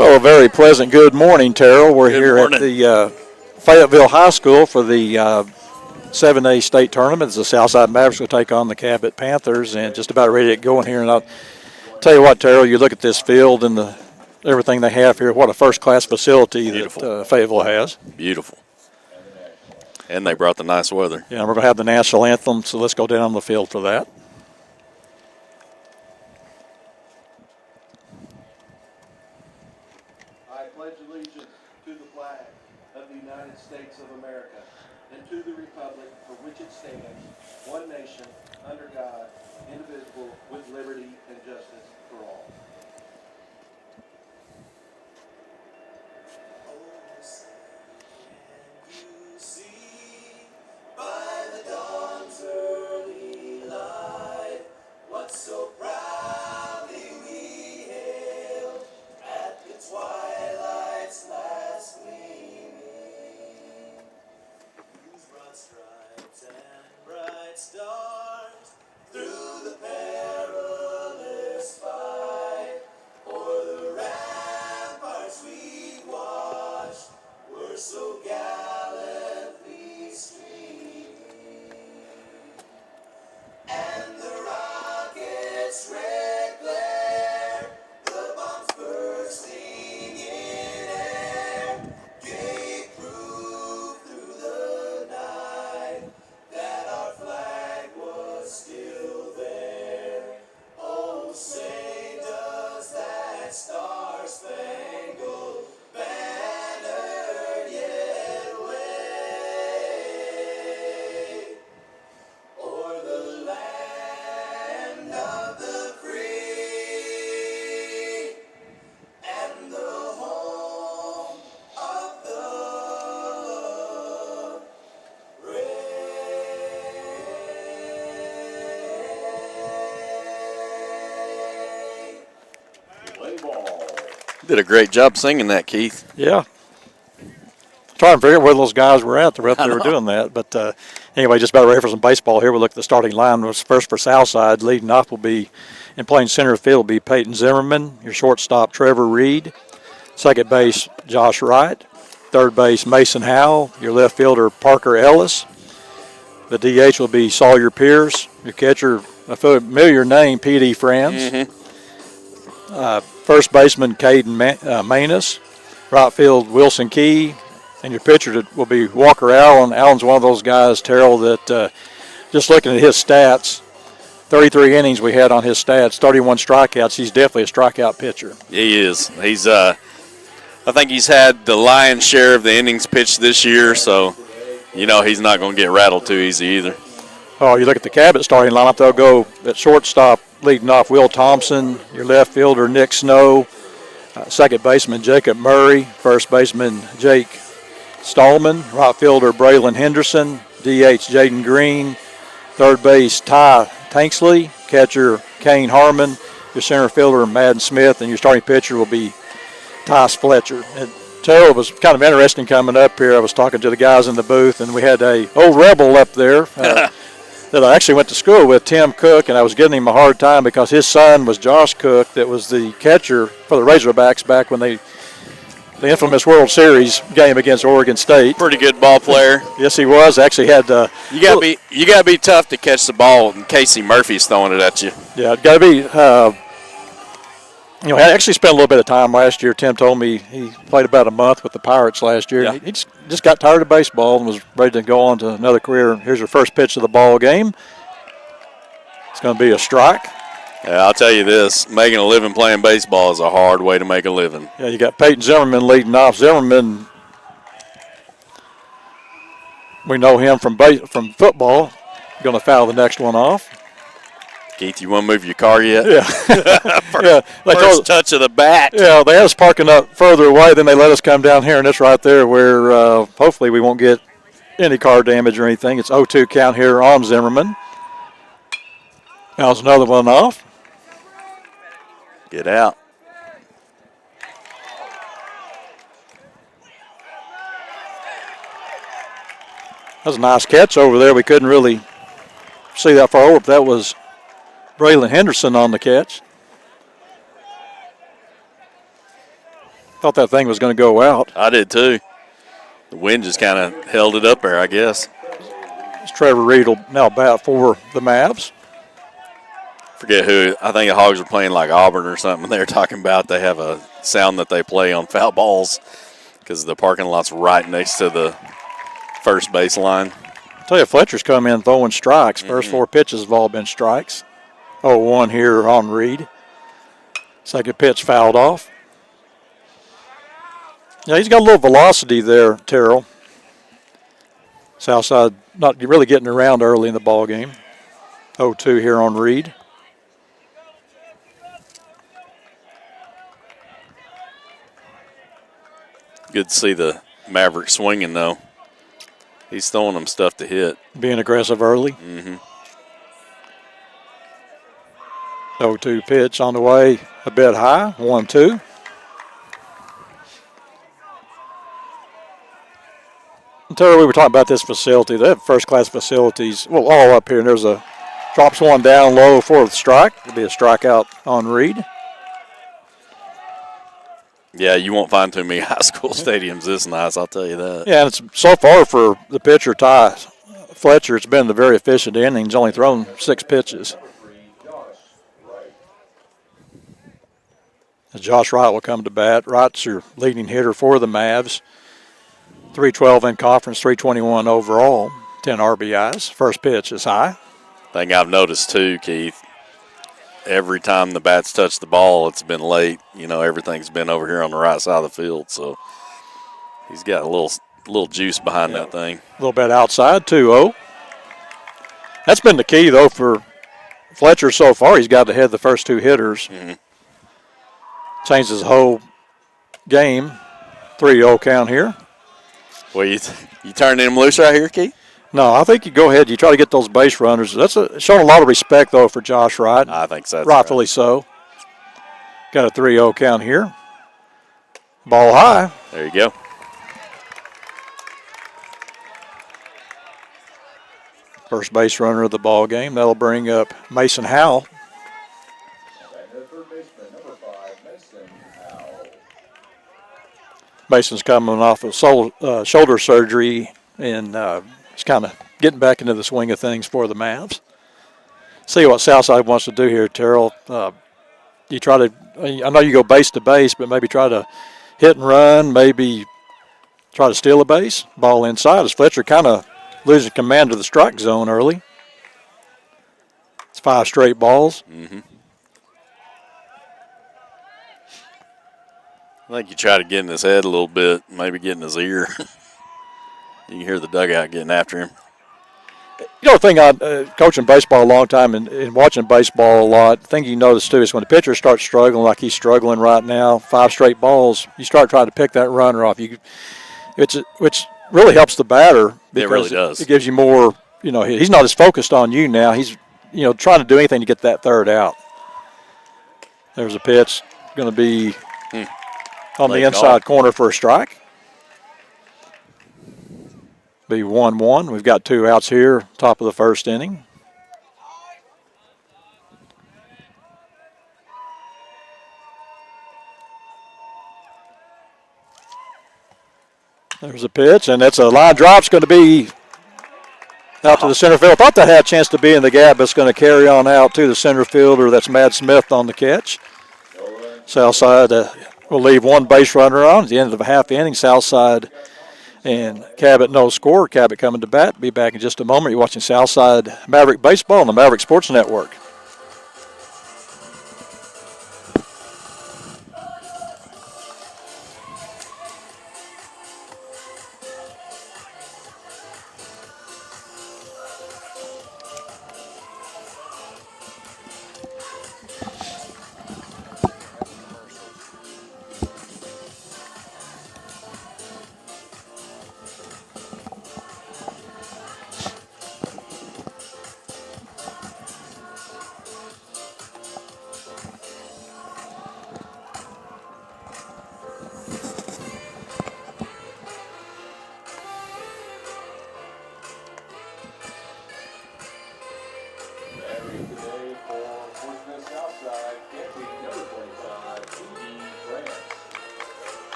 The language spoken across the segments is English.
Well, a very pleasant good morning, Terrell. We're Good here morning. at the Fayetteville High School for the 7A state tournament. The Southside Mavericks will take on the Cabot Panthers, and just about ready to get going here. And I'll tell you what, Terrell, you look at this field and everything they have here. What a first-class facility that Fayetteville has. Beautiful. And they brought the nice weather. Yeah, we're going to have the national anthem, so let's go down on the field for that. I pledge allegiance to the flag of the United States of America and to the republic for which it stands, one nation, under God, indivisible, with liberty and justice for all. By the dawn's early light, what so proudly we hailed at the twilight's last gleaming, whose broad stripes and bright stars through the perilous fight o'er the ramparts we watched were so gallantly streaming, and the rocket's red glare, the bombs bursting in air, gave proof through the night that our flag was still there. Oh, say does that star-spangled banner yet wave o'er the land of the free and the home of the brave. Play ball. Did a great job singing that, Keith. Yeah. Trying to figure out where those guys were at. They were doing that. But anyway, just about ready for some baseball here. We'll look at the starting line. Was first for Southside. Leading off will be, in playing center field, will be Peyton Zimmerman. Your shortstop, Trevor Reed. Second base, Josh Wright. Third base, Mason Howell. Your left fielder, Parker Ellis. The DH will be Sawyer Pierce. Your catcher, a familiar name, P.D. Franz. First baseman, Caden Manus. Right field, Wilson Key. And your pitcher will be Walker Allen. Allen's one of those guys, Terrell, that just looking at his stats, 33 innings we had on his stats, 31 strikeouts. He's definitely a strikeout pitcher. He is. He's I think he's had the lion's share of the innings pitched this year, so he's not going to get rattled too easy either. Oh, you look at the Cabot starting lineup, they'll go at shortstop, leading off Will Thompson, your left fielder, Nick Snow, second baseman, Jacob Murray, first baseman, Jake Stallman, right fielder, Braylon Henderson, DH, Jaden Green, third base, Ty Tanksley, catcher, Kane Harmon, your center fielder, Madden Smith, and your starting pitcher will be Tyce Fletcher. And Terrell, was kind of interesting coming up here. I was talking to the guys in the booth, and we had a old Rebel up there that I actually went to school with, Tim Cook, and I was giving him a hard time because his son was Josh Cook, that was the catcher for the Razorbacks back when the infamous World Series game against Oregon State. Pretty good ball player. Yes, he was. Actually had you gotta be tough to catch the ball when Casey Murphy's throwing it at you. Yeah, got to be. I actually spent a little bit of time last year. Tim told me he played about a month with the Pirates last year. Yeah. He just got tired of baseball and was ready to go on to another career. Here's your first pitch of the ball game. It's going to be a strike. Yeah, I'll tell you this, making a living playing baseball is a hard way to make a living. Yeah, you got Peyton Zimmerman leading off. Zimmerman, we know him from football. Going to foul the next one off. Keith, you want to move your car yet? Yeah. First touch of the bat. Yeah, they had us parking up further away, then they let us come down here, and it's right there where hopefully we won't get any car damage or anything. It's 0-2 count here on Zimmerman. Fouls another one off. Get out. That was a nice catch over there. We couldn't really see that far over, but that was Braylon Henderson on the catch. Thought that thing was going to go out. I did too. The wind just kind of held it up there, I guess. Trevor Reed will now bat for the Mavs. Forget who. I think the Hogs were playing like Auburn or something. They were talking about they have a sound that they play on foul balls because the parking lot's right next to the first base line. I tell you, Fletcher's come in throwing strikes. First 4 pitches have all been strikes. 0-1 here on Reed. Second pitch fouled off. Yeah, he's got a little velocity there, Terrell. Southside not really getting around early in the ball game. 0-2 here on Reed. Good to see the Maverick swinging, though. He's throwing them stuff to hit. Being aggressive early. 0-2 pitch on the way, a bit high. 1-2. Terry, we were talking about this facility. They have first-class facilities. Well, all up here, and there's a drops one down low for the strike. It'll be a strikeout on Reed. Yeah, you won't find too many high school stadiums this nice, I'll tell you that. Yeah, and it's so far for the pitcher, Ty Fletcher, it's been a very efficient inning. He's only thrown 6 pitches. Josh Wright will come to bat. Wright's your leading hitter for the Mavs. 312 in conference, 321 overall, 10 RBIs. First pitch is high. Thing I've noticed too, Keith, every time the bats touch the ball, it's been late. You know, everything's been over here on the right side of the field, so he's got a little juice behind that thing. A little bit outside, 2-0. That's been the key, though, for Fletcher so far. He's got to head the first 2 hitters. Changes the whole game. 3-0 count here. Well, you turning him loose right here, Keith? No, I think you go ahead. You try to get those base runners. That's showing a lot of respect, though, for Josh Wright. I think so. Rightfully so. Got a 3-0 count here. Ball high. There you go. First base runner of the ball game. That'll bring up Mason Howell. Mason's coming off of shoulder surgery, and he's kind of getting back into the swing of things for the Mavs. See what Southside wants to do here, Terrell. You try to, I know you go base to base, but maybe try to hit and run, maybe try to steal a base. Ball inside as Fletcher kind of losing command of the strike zone early. It's 5 straight balls. I think you try to get in his head a little bit, maybe get in his ear. You can hear the dugout getting after him. You know, the thing, coaching baseball a long time and watching baseball a lot, the thing you notice, too, is when the pitcher starts struggling like he's struggling right now, 5 straight balls, you start trying to pick that runner off. Which really helps the batter. It really does. It gives you more, you know, he's not as focused on you now. He's, you know, trying to do anything to get that third out. There's a pitch, going to be on the inside corner for a strike. Be 1-1. We've got 2 outs here, top of the first inning. There's a pitch, and it's a line drop. It's going to be out to the center field. I thought that had a chance to be in the gap, but it's going to carry on out to the center fielder. That's Mad Smith on the catch. Southside will leave 1 base runner on at the end of the half inning. Southside and Cabot no score. Cabot coming to bat. Be back in just a moment. You're watching Southside Maverick Baseball on the Maverick Sports Network.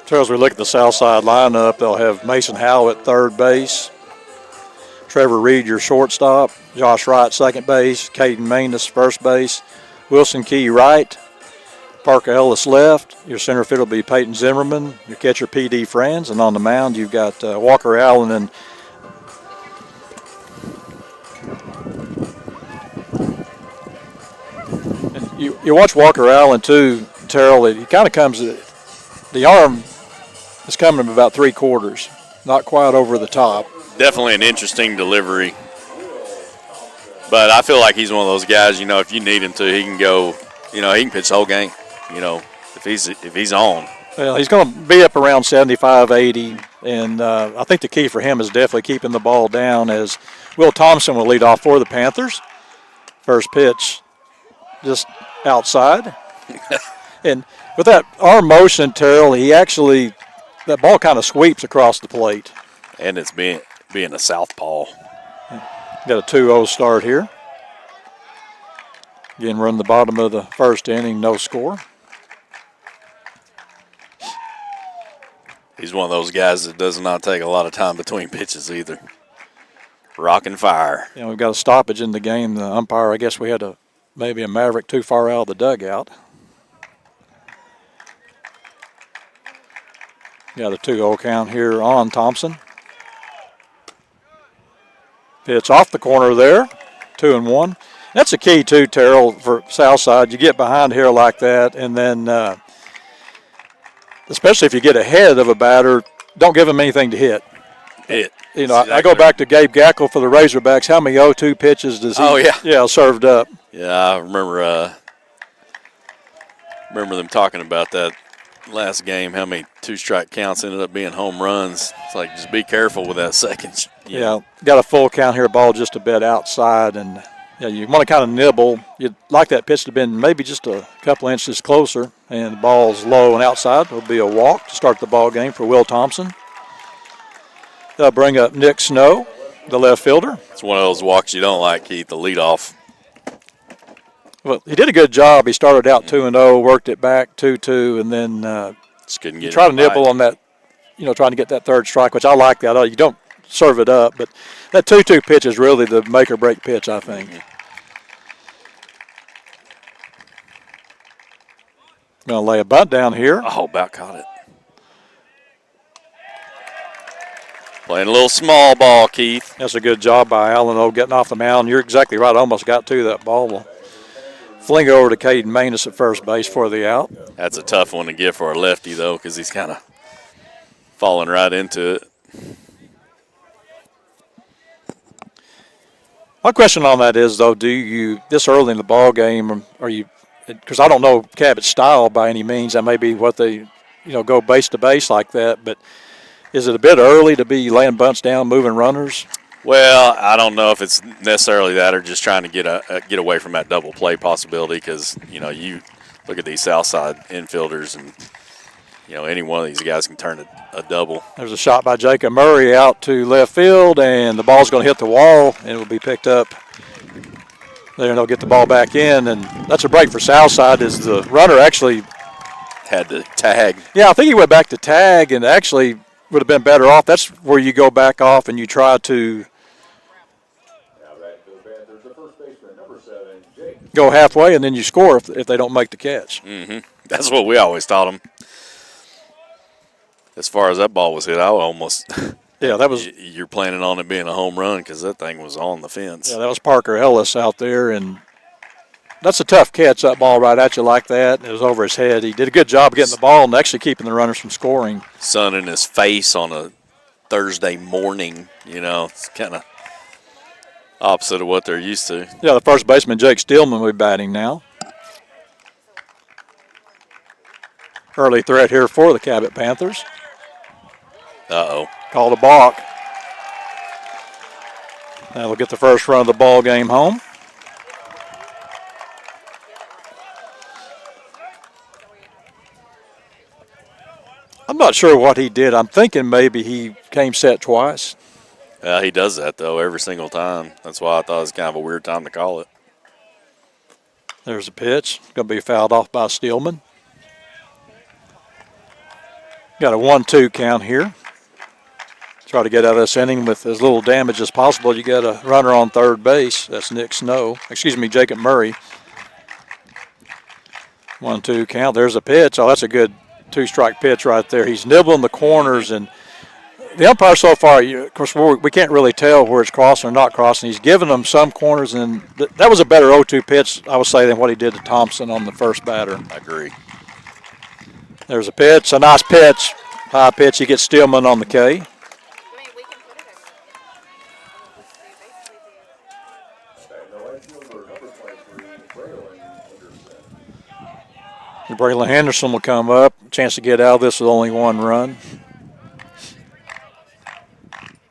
So as we look at the south side lineup, they'll have Mason Howell at third base, Trevor Reed, your shortstop, Josh Wright, second base, Caden Manus, first base, Wilson Key, right, Parker Ellis, left. Your center field will be Peyton Zimmerman, your catcher P.D. Franz, and on the mound you've got Walker Allen and you watch Walker Allen too, Terrell. He kind of comes, the arm is coming about 3/4, not quite over the top. Definitely an interesting delivery. But I feel like he's one of those guys, you know, if you need him to, he can go, you know, he can pitch the whole game, you know, if he's on. Well, he's going to be up around 75, 80, and I think the key for him is definitely keeping the ball down as Will Thompson will lead off for the Panthers. First pitch just outside. And with that arm motion, Terrell, that ball kind of sweeps across the plate. And it's being a southpaw. Got a 2-0 start here. Again, run the bottom of the first inning, no score. He's one of those guys that does not take a lot of time between pitches either. Rock and fire. You know, we've got a stoppage in the game. The umpire, I guess we had maybe a Maverick too far out of the dugout. Got a 2-0 count here on Thompson. Pitch off the corner there, 2-1. That's the key too, Terrell, for Southside. You get behind here like that, and then especially if you get ahead of a batter, don't give him anything to hit. You know, I go back to Gabe Gackle for the Razorbacks. How many 0-2 pitches does he served up? Yeah, I remember them talking about that last game, how many 2-strike counts ended up being home runs. It's like, just be careful with that second. Yeah, got a full count here, ball just a bit outside, and you want to kind of nibble. You'd like that pitch to have been maybe just a couple inches closer, and the ball's low and outside. It'll be a walk to start the ball game for Will Thompson. They'll bring up Nick Snow, the left fielder. It's one of those walks you don't like, Keith, the leadoff. Well, he did a good job. He started out 2-0, worked it back 2-2, and then just couldn't get try to nibble on that, trying to get that third strike, which I like that. You don't serve it up, but that 2-2 pitch is really the make or break pitch, I think. Going to lay a bunt down here. Oh, about caught it. Playing a little small ball, Keith. That's a good job by Allen, getting off the mound. You're exactly right. Almost got to that ball. We'll fling over to Caden Manus at first base for the out. That's a tough one to get for a lefty, though, because he's kind of falling right into it. My question on that is, though, do you, this early in the ball game, are you, because I don't know Cabot's style by any means, that may be what they, go base to base like that, but is it a bit early to be laying bunts down, moving runners? Well, I don't know if it's necessarily that or just trying to get away from that double play possibility because, you look at these Southside infielders and, any one of these guys can turn a double. There's a shot by Jacob Murray out to left field, and the ball's going to hit the wall, and it will be picked up there, and they'll get the ball back in, and that's a break for Southside as the runner actually had to tag. Yeah, I think he went back to tag and actually would have been better off. That's where you go back off and you try to go halfway, and then you score if they don't make the catch. Mm-hmm. That's what we always taught them. As far as that ball was hit, I almost yeah, that was you're planning on it being a home run because that thing was on the fence. Yeah, that was Parker Ellis out there, and that's a tough catch, that ball right at you like that. It was over his head. He did a good job getting the ball and actually keeping the runners from scoring. Sun in his face on a Thursday morning, it's kind of opposite of what they're used to. Yeah, the first baseman, Jake Steelman, will be batting now. Early threat here for the Cabot Panthers. Uh-oh. Called a balk. That'll get the first run of the ball game home. I'm not sure what he did. I'm thinking maybe he came set twice. Yeah, he does that, though, every single time. That's why I thought it was kind of a weird time to call it. There's a pitch. Going to be fouled off by Steelman. Got a 1-2 count here. Try to get out of this inning with as little damage as possible. You got a runner on third base. That's Jacob Murray. 1-2 count. There's a pitch. Oh, that's a good two-strike pitch right there. He's nibbling the corners, and the umpire so far, of course, we can't really tell where it's crossing or not crossing. He's given them some corners, and that was a better 0-2 pitch, I would say, than what he did to Thompson on the first batter. I agree. There's a pitch, a nice pitch, high pitch. He gets Stillman on the K. Braylon Henderson will come up. Chance to get out of this with only one run.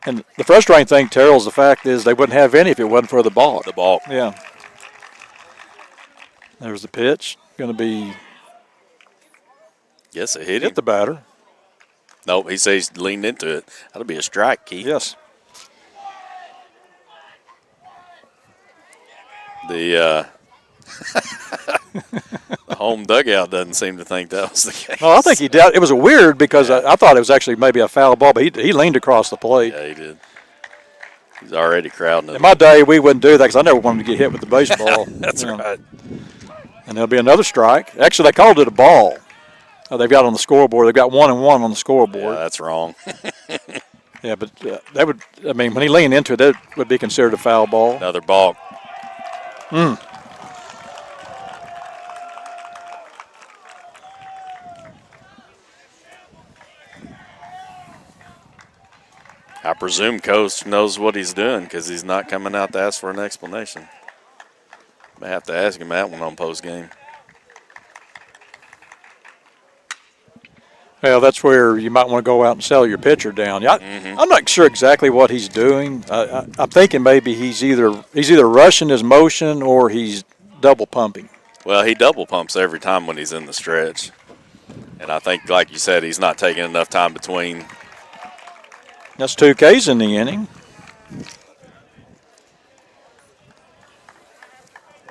And the frustrating thing, Terrell, is the fact is they wouldn't have any if it wasn't for the balk. The balk. Yeah. There's the pitch. Going to be. Yes, it hit him. Hit the batter. Nope, he says he's leaned into it. That'll be a strike, Keith. Yes. The the home dugout doesn't seem to think that was the case. No, I think he did. It was a weird because I thought it was actually maybe a foul ball, but he leaned across the plate. Yeah, he did. He's already crowding it. In my day, we wouldn't do that because I never wanted to get hit with the baseball. That's right. And there'll be another strike. Actually, they called it a ball. They've got on the scoreboard. They've got 1-1 on the scoreboard. Yeah, that's wrong. Yeah, but that would, I mean, when he leaned into it, that would be considered a foul ball. Another balk. I presume Coach knows what he's doing because he's not coming out to ask for an explanation. May have to ask him that one on post game. Well, that's where you might want to go out and sell your pitcher down. I'm not sure exactly what he's doing. I'm thinking maybe he's either rushing his motion or he's double pumping. Well, he double pumps every time when he's in the stretch. And I think, like you said, he's not taking enough time between. That's 2 Ks in the inning.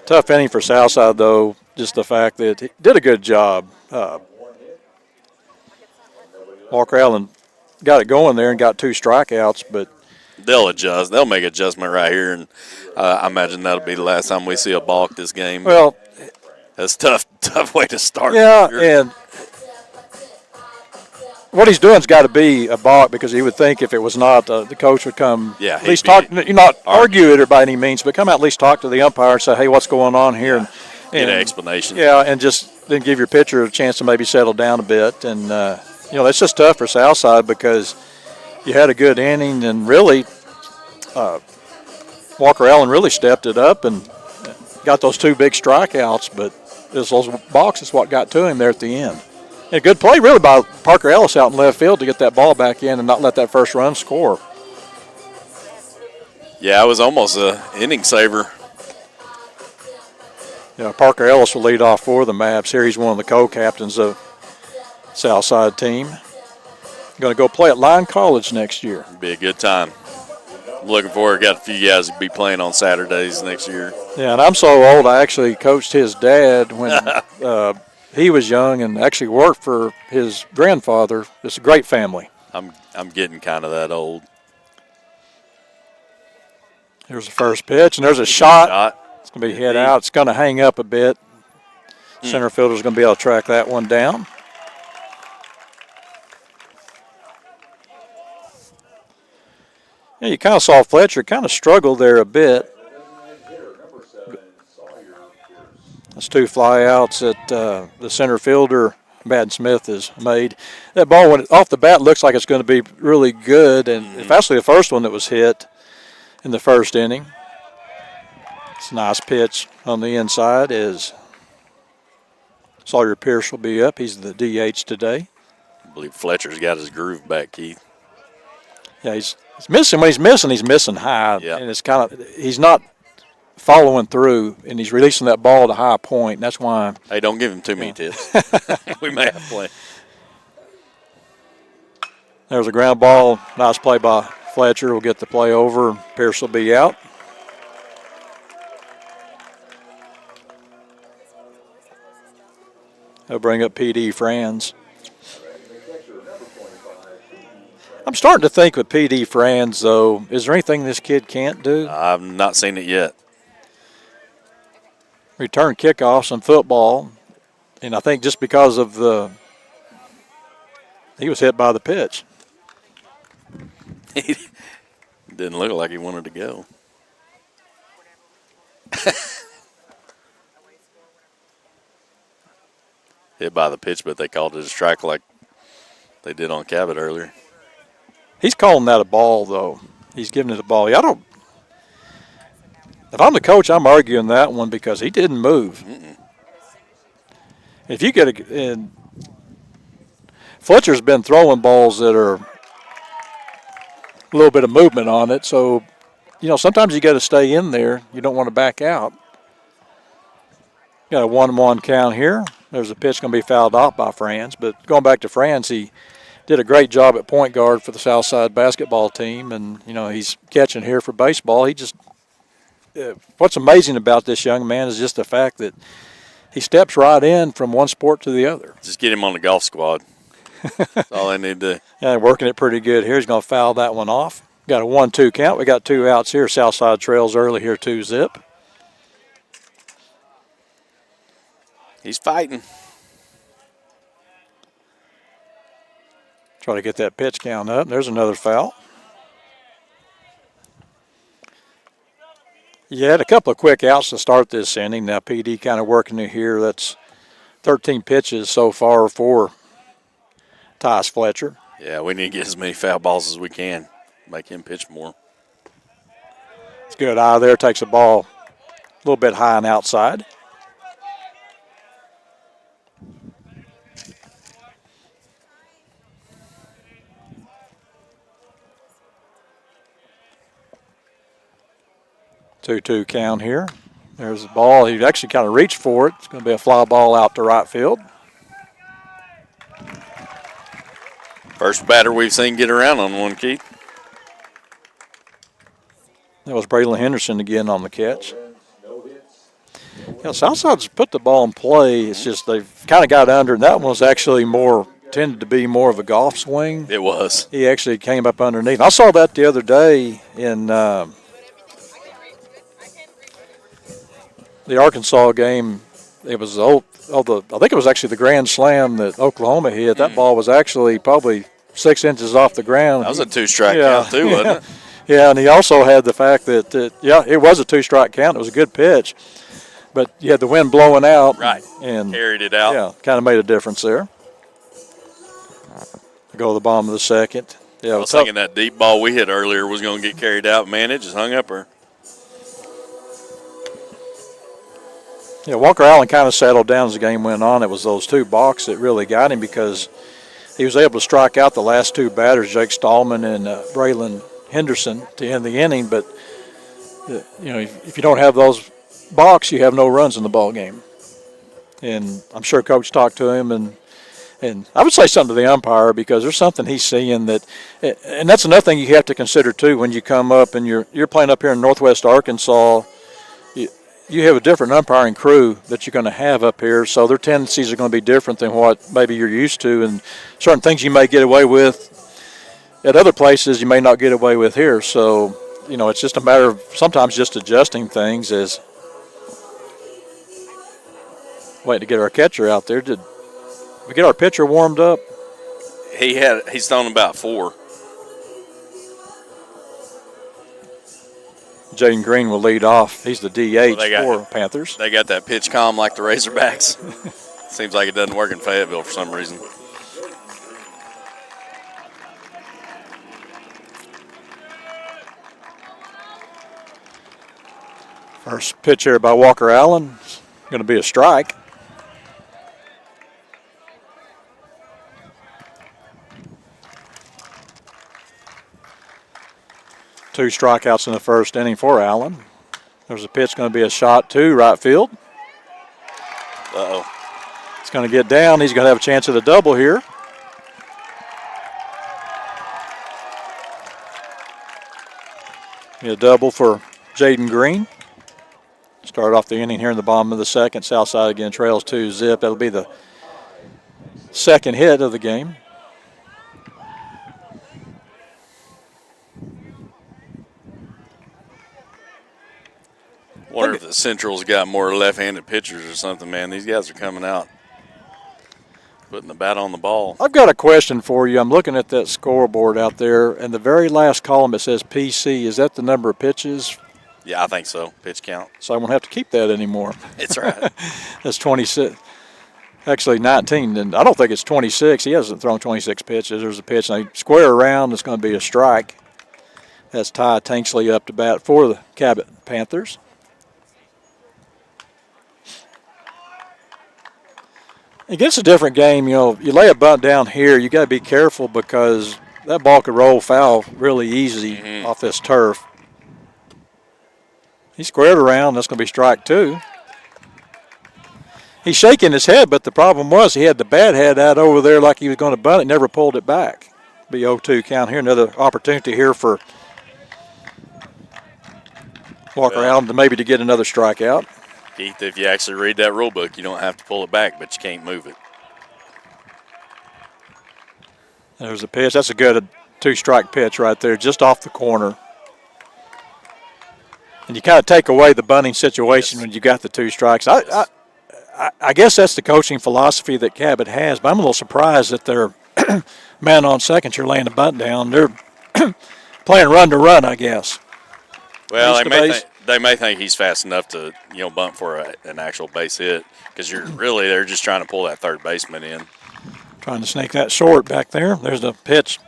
Tough inning for Southside, though. Just the fact that he did a good job. Walker Allen got it going there and got 2 strikeouts, but They'll adjust. They'll make adjustment right here, and I imagine that'll be the last time we see a balk this game. well, That's tough way to start. yeah, and what he's doing's got to be a balk because he would think if it was not, the coach would come. Yeah, at least talk. You not argue it by any means, but come out at least talk to the umpire and say, "Hey, what's going on here?" And Get an explanation. Yeah, and just then give your pitcher a chance to maybe settle down a bit. And that's just tough for Southside because you had a good inning and really, Walker Allen really stepped it up and got those 2 big strikeouts, but those balks is what got to him there at the end. And a good play really by Parker Ellis out in left field to get that ball back in and not let that first run score. Yeah, it was almost an inning saver. Yeah, Parker Ellis will lead off for the Mavs here. He's one of the co-captains of Southside team. Going to go play at Lyon College next year. Be a good time. I'm looking forward. Got a few guys to be playing on Saturdays next year. Yeah, and I'm so old. I actually coached his dad when he was young, and actually worked for his grandfather. It's a great family. I'm getting kind of that old. Here's the first pitch, and there's a shot. It's going to be hit out. It's going to hang up a bit. Center fielder's going to be able to track that one down. Yeah, you kind of saw Fletcher kind of struggle there a bit. That's 2 flyouts that the center fielder, Madden Smith, has made. That ball, when off the bat, looks like it's going to be really good, and it's actually the first one that was hit in the first inning. It's a nice pitch on the inside as Sawyer Pierce will be up. He's the DH today. I believe Fletcher's got his groove back, Keith. Yeah, he's missing. When he's missing high, Yeah. and it's he's not following through, and he's releasing that ball at a high point. And that's why. Hey, don't give him too many tips. We may have to play. There's a ground ball. Nice play by Fletcher. Will get the play over. Pierce will be out. He'll bring up P.D. Franz. I'm starting to think with PD Franz, though, is there anything this kid can't do? I've not seen it yet. Return kickoffs in football, and I think just because of he was hit by the pitch. He didn't look like he wanted to go. Hit by the pitch, but they called it a strike like they did on Cabot earlier. He's calling that a ball, though. He's giving it a ball. If I'm the coach, I'm arguing that one because he didn't move. If you get and Fletcher's been throwing balls that are a little bit of movement on it, so sometimes you got to stay in there. You don't want to back out. Got a 1-1 count here. There's a pitch going to be fouled off by Franz, but going back to Franz, he did a great job at point guard for the Southside basketball team, and he's catching here for baseball. He just what's amazing about this young man is just the fact that he steps right in from one sport to the other. Just get him on the golf squad. That's all they need to do. Yeah, working it pretty good here. He's going to foul that one off. Got a 1-2 count. We got 2 outs here. Southside trails early here, 2-zip. He's fighting. Try to get that pitch count up. There's another foul. You had a couple of quick outs to start this inning. Now PD kind of working it here. That's 13 pitches so far for Tyus Fletcher. Yeah, we need to get as many foul balls as we can. Make him pitch more. It's good eye there. Takes the ball a little bit high and outside. Two-two count here. There's the ball. He actually kind of reached for it. It's going to be a fly ball out to right field. First batter we've seen get around on one, Keith. That was Braylon Henderson again on the catch. Southside's put the ball in play. It's just they've kind of got under, and that one was actually tended to be more of a golf swing. It was. He actually came up underneath. I saw that the other day in the Arkansas game. It was I think it was actually the grand slam that Oklahoma hit. That ball was actually probably 6 inches off the ground. That was a 2-strike count too, wasn't it? Yeah, and he also had the fact that it was a 2-strike count. It was a good pitch, but you had the wind blowing out. Right. And carried it out. Yeah, kind of made a difference there. Go to the bottom of the second. Yeah, I was thinking that deep ball we hit earlier was going to get carried out. Man, it just hung up her. Yeah, Walker Allen kind of settled down as the game went on. It was those 2 balks that really got him because he was able to strike out the last 2 batters, Jake Stallman and Braylon Henderson, to end the inning. But if you don't have those balks, you have no runs in the ball game. And I'm sure Coach talked to him, and I would say something to the umpire because there's something he's seeing that, and that's another thing you have to consider too when you come up and you're playing up here in Northwest Arkansas. You have a different umpiring crew that you're going to have up here, so their tendencies are going to be different than what maybe you're used to, and certain things you may get away with at other places you may not get away with here. So, it's just a matter of sometimes just adjusting things as waiting to get our catcher out there. Did we get our pitcher warmed up? He's thrown about 4. Jaden Green will lead off. He's the DH for Panthers. They got that pitch calm like the Razorbacks. Seems like it doesn't work in Fayetteville for some reason. First pitch here by Walker Allen. Going to be a strike. Two strikeouts in the first inning for Allen. There's a pitch going to be a shot to right field. Uh-oh. It's going to get down. He's going to have a chance at a double here. A double for Jaden Green. Start off the inning here in the bottom of the second. Southside again trails 2-zip. That'll be the second hit of the game. Wonder if the Central's got more left-handed pitchers or something, man. These guys are coming out, putting the bat on the ball. I've got a question for you. I'm looking at that scoreboard out there, and the very last column it says PC. Is that the number of pitches? Yeah, I think so. Pitch count. So I won't have to keep that anymore. It's right. That's 26. Actually, 19. And I don't think it's 26. He hasn't thrown 26 pitches. There's a pitch. Now, square around, it's going to be a strike. That's Ty Tanksley up to bat for the Cabot Panthers. Against a different game, you know, you lay a bunt down here, you got to be careful because that ball could roll foul really easy off this turf. He squared around. That's going to be strike two. He's shaking his head, but the problem was he had the bat head out over there like he was going to bunt it, never pulled it back. Be 0-2 count here. Another opportunity here for Walker Allen to get another strikeout. Keith, if you actually read that rule book, you don't have to pull it back, but you can't move it. There's a pitch. That's a good two-strike pitch right there, just off the corner. And you kind of take away the bunting situation when you got the two strikes. I guess that's the coaching philosophy that Cabot has, but I'm a little surprised that they're man on second, you're laying the bunt down. They're playing run to run, I guess. Well, they may think he's fast enough to bunt for an actual base hit because they're just trying to pull that third baseman in. Trying to snake that short back there. There's the pitch.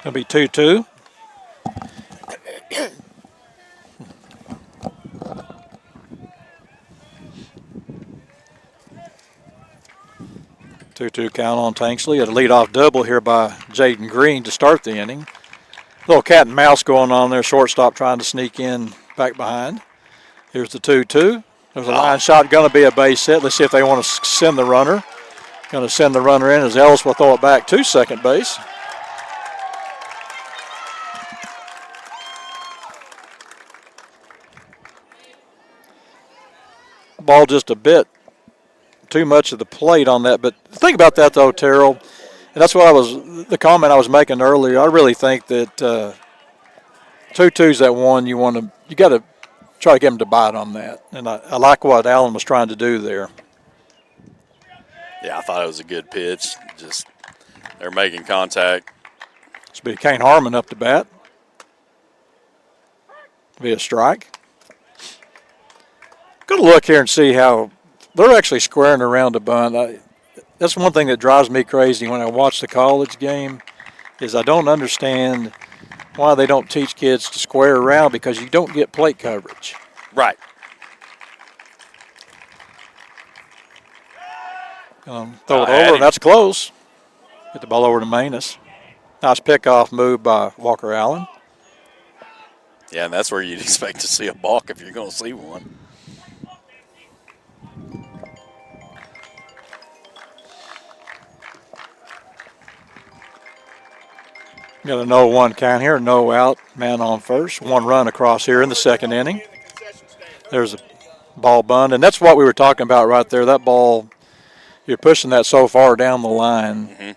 It'll be 2-2. Two count on Tanksley. A leadoff double here by Jaden Green to start the inning. Little cat and mouse going on there. Shortstop trying to sneak in back behind. Here's the 2-2. There's a line shot, going to be a base hit. Let's see if they want to send the runner. Going to send the runner in as Ellis will throw it back to second base. Ball just a bit too much of the plate on that. But think about that, though, Terrell. And that's what the comment I was making earlier. I really think that 2-2's that one you got to try to get him to bite on that. And I like what Allen was trying to do there. Yeah, I thought it was a good pitch. Just they're making contact. This will be Kane Harmon up to bat. Be a strike. Go to look here and see how they're actually squaring around a bunt. That's one thing that drives me crazy when I watch the college game is I don't understand why they don't teach kids to square around because you don't get plate coverage. Right. Throw it over, and that's close. Get the ball over to Manus. Nice pickoff move by Walker Allen. Yeah, and that's where you'd expect to see a balk if you're going to see one. Got a 0-1 count here, no out, man on first. One run across here in the second inning. There's a ball bunt, and that's what we were talking about right there. That ball, you're pushing that so far down the line. Mm-hmm.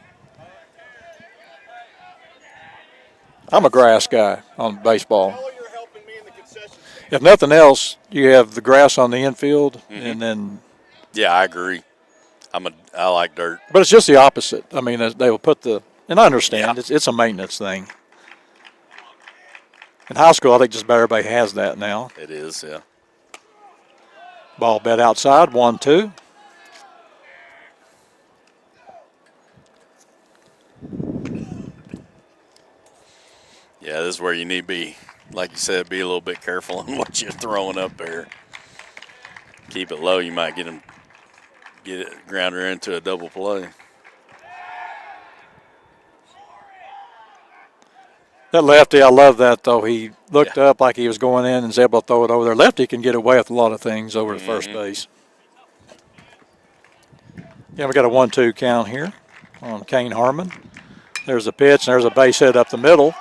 I'm a grass guy on baseball. If nothing else, you have the grass on the infield, and then. Yeah, I agree. I like dirt. But it's just the opposite. I mean, they will put the. And I understand, it's a maintenance thing. In high school, I think just about everybody has that now. It is, yeah. Ball bet outside, 1-2. Yeah, this is where you need to be, like you said, be a little bit careful on what you're throwing up there. Keep it low, you might get it grounder into a double play. That lefty, I love that, though. He looked up like he was going in and was able to throw it over there. Lefty can get away with a lot of things over to first base. Yeah, we got a 1-2 count here on Kane Harmon. There's a pitch, and there's a base hit up the middle.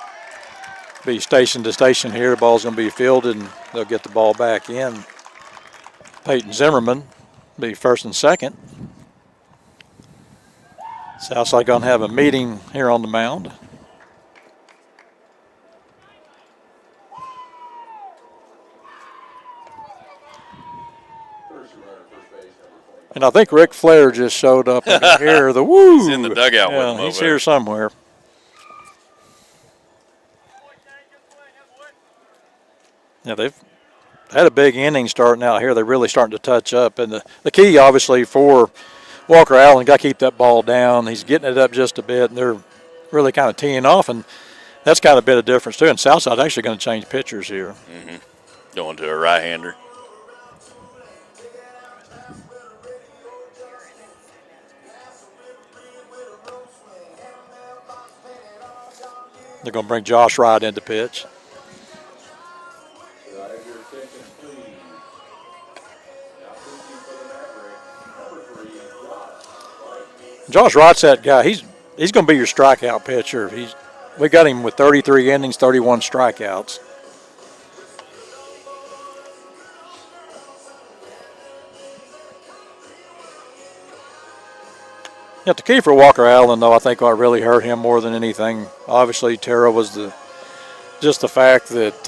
Be station to station here. The ball's going to be fielded, and they'll get the ball back in. Peyton Zimmerman be first and second. Southside going to have a meeting here on the mound. And I think Ric Flair just showed up. I can hear the woo. He's in the dugout with Yeah, him he's over here there. somewhere. Yeah, they've had a big inning starting out here. They're really starting to touch up. And the key, obviously, for Walker Allen, got to keep that ball down. He's getting it up just a bit, and they're really kind of teeing off. And that's got a bit of difference, too. And Southside's actually going to change pitchers here. Mm-hmm. Going to a right-hander. They're going to bring Josh Wright into pitch. Could I have your attention, please? Now pitching for the Mavericks, number 3, Josh Wright's that guy. He's going to be your strikeout pitcher. We got him with 33 innings, 31 strikeouts. Yeah, the key for Walker Allen, though, I think what really hurt him more than anything, obviously, Tara, was just the fact that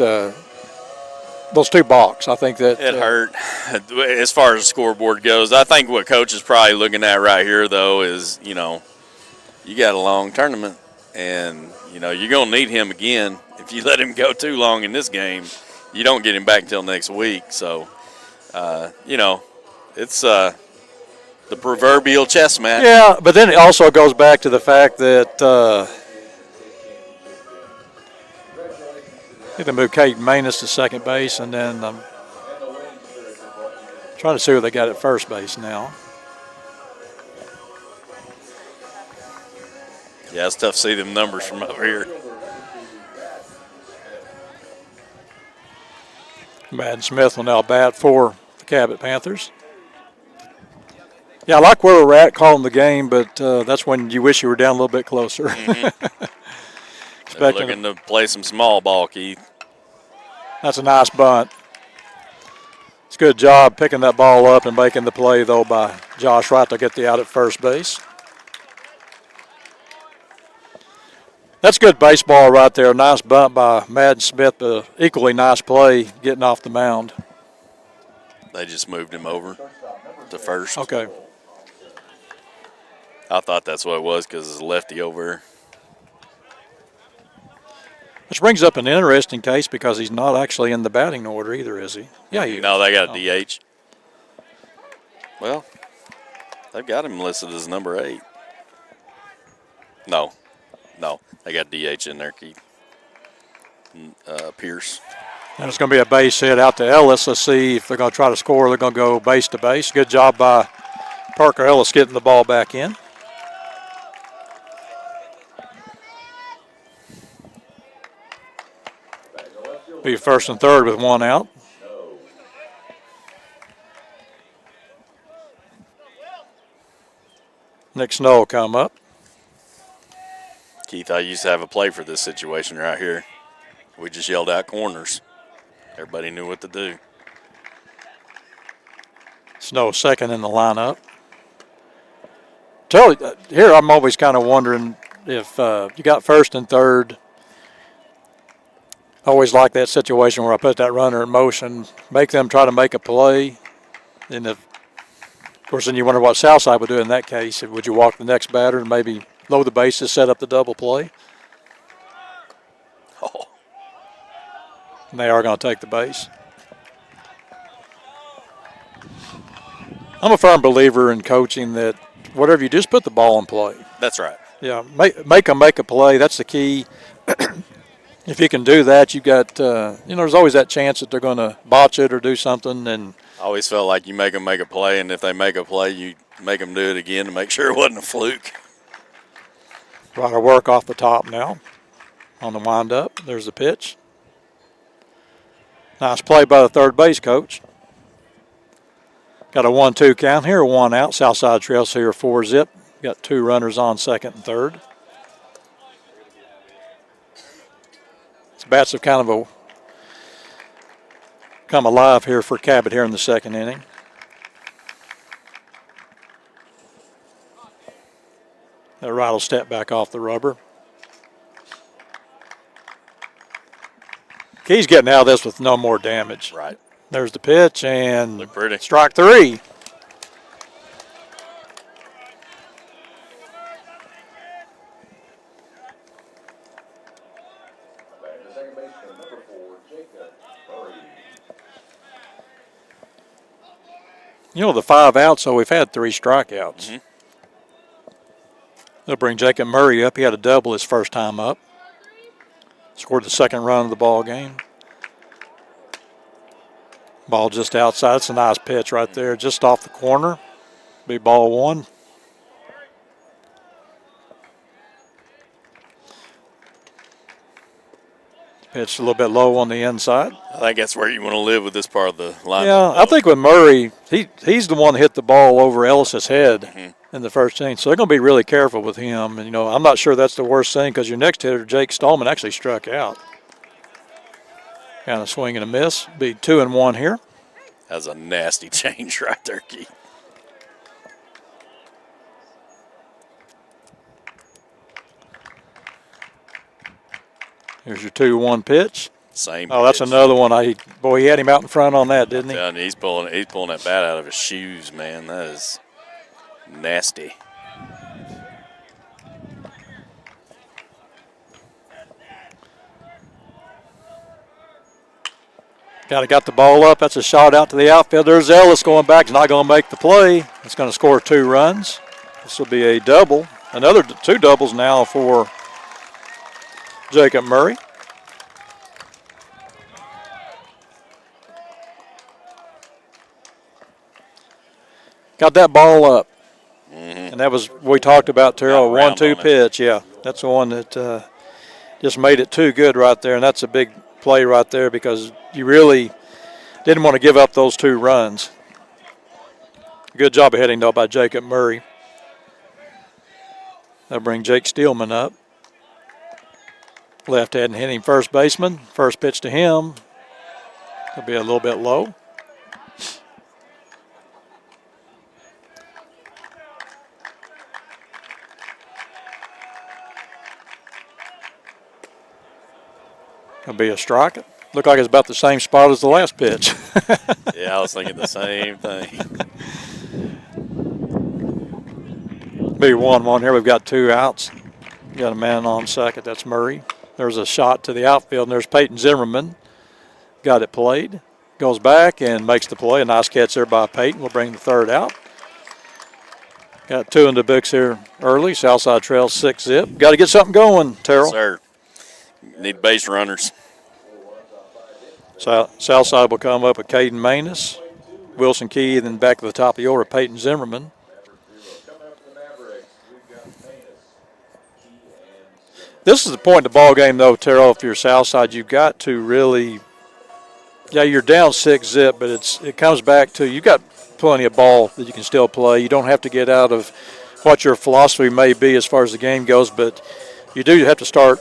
those 2 balks. I think that It hurt as far as the scoreboard goes. I think what Coach is probably looking at right here, though, is, you got a long tournament, and, you're going to need him again. If you let him go too long in this game, you don't get him back until next week. So, it's the proverbial chess match. Yeah, but then it also goes back to the fact that I think they moved Kate Manus to second base, and then I'm trying to see who they got at first base now. Yeah, it's tough to see them numbers from over here. Madden Smith will now bat for the Cabot Panthers. Yeah, I like where we're at calling the game, but that's when you wish you were down a little bit closer. Mm-hmm. They're looking to play some small ball, Keith. That's a nice bunt. It's a good job picking that ball up and making the play, though, by Josh Wright to get the out at first base. That's good baseball right there. Nice bunt by Madden Smith, but equally nice play getting off the mound. They just moved him over to first. Okay. I thought that's what it was because it's a lefty over here. Which brings up an interesting case because he's not actually in the batting order either, is he? Yeah, he is. No, they got a DH. Well, they've got him listed as number 8. No, they got DH in there, Keith. Pierce. And it's going to be a base hit out to Ellis. Let's see if they're going to try to score. They're going to go base to base. Good job by Parker Ellis getting the ball back in. Be first and third with 1 out. Nick Snow will come up. Keith, I used to have a play for this situation right here. We just yelled out corners. Everybody knew what to do. Snow second in the lineup. Here I'm always kind of wondering if you got first and third. I always like that situation where I put that runner in motion, make them try to make a play. And of course, then you wonder what Southside would do in that case. Would you walk the next batter and maybe load the bases, set up the double play? Oh. And they are going to take the base. I'm a firm believer in coaching that whatever you just put the ball in play. That's right. Yeah, make them make a play. That's the key. If you can do that, you got there's always that chance that they're going to botch it or do something. And I always felt like you make them make a play, and if they make a play, you make them do it again to make sure it wasn't a fluke. try to work off the top now on the windup. There's the pitch. Nice play by the third base coach. Got a 1-2 count here, 1 out. Southside Trails here 4-zip. Got 2 runners on second and third. These bats have kind of come alive here for Cabot here in the second inning. That right will step back off the rubber. Key's getting out of this with no more damage. Right. There's the pitch and Look pretty. strike 3. You know, the 5 outs, so we've had 3 strikeouts. Mm-hmm. They'll bring Jacob Murray up. He had a double his first time up. Scored the second run of the ball game. Ball just outside. It's a nice pitch right there, just off the corner. Be ball 1. Pitched a little bit low on the inside. I think that's where you want to live with this part of the lineup. Yeah, I think with Murray, he's the one that hit the ball over Ellis's head in the first inning. So they're going to be really careful with him. And, you know, I'm not sure that's the worst thing because your next hitter, Jake Stallman, actually struck out. Kind of swing and a miss. Be 2-1 here. That's a nasty change right there, Keith. Here's your 2-1 pitch. Same. Oh, that's pitch. another one. He had him out in front on that, didn't he? Yeah, and he's pulling that bat out of his shoes, man. That is nasty. Got the ball up. That's a shot out to the outfield. There's Ellis going back. He's not going to make the play. It's going to score 2 runs. This will be a double. Another 2 doubles now for Jacob Murray. Got that ball up. And that was, we talked about, Terrell, a 1-2 pitch. Yeah, that's the one that just made it too good right there. And that's a big play right there because you really didn't want to give up those 2 runs. Good job of hitting, though, by Jacob Murray. That'll bring Jake Steelman up. Left-handed hitting first baseman. First pitch to him. It'll be a little bit low. It'll be a strike. Look like it's about the same spot as the last pitch. Yeah, I was thinking the same thing. Be 1-1 here. We've got 2 outs. Got a man on second. That's Murray. There's a shot to the outfield, and there's Peyton Zimmerman. Got it played. Goes back and makes the play. A nice catch there by Peyton. We'll bring the 3rd out. Got 2 in the books here early. Southside Trail 6-zip. Got to get something going, Terrell. Yes, sir. Need base runners. Southside will come up with Caden Manus, Wilson Key, then back to the top of the order, Peyton Zimmerman. This is the point of the ball game, though, Terrell. If you're Southside, you've got to really, you're down 6-zip, but it comes back to you've got plenty of ball that you can still play. You don't have to get out of what your philosophy may be as far as the game goes, but you do have to start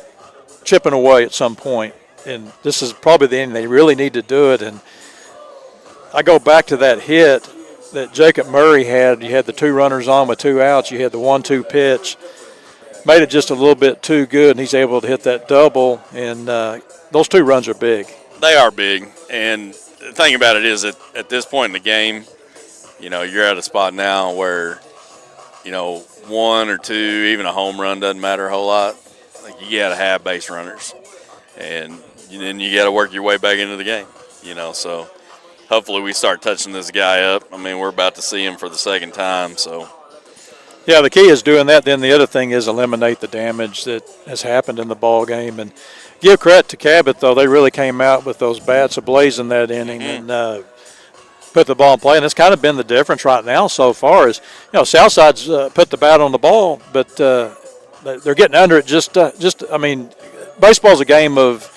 chipping away at some point. And this is probably the end. They really need to do it. And I go back to that hit that Jacob Murray had. You had the 2 runners on with 2 outs. You had the 1-2 pitch. Made it just a little bit too good, and he's able to hit that double. And those 2 runs are big. They are big. And the thing about it is that at this point in the game, you know, you're at a spot now where, you know, 1 or 2, even a home run doesn't matter a whole lot. Like, you got to have base runners. And then you got to work your way back into the game, you know. So hopefully we start touching this guy up. I mean, we're about to see him for the 2nd time, so. Yeah, the key is doing that. Then the other thing is eliminate the damage that has happened in the ball game. And give credit to Cabot, though. They really came out with those bats ablaze in that inning and put the ball in play. And it's kind of been the difference right now so far is, you know, Southside's put the bat on the ball, but they're getting under it I mean, baseball's a game of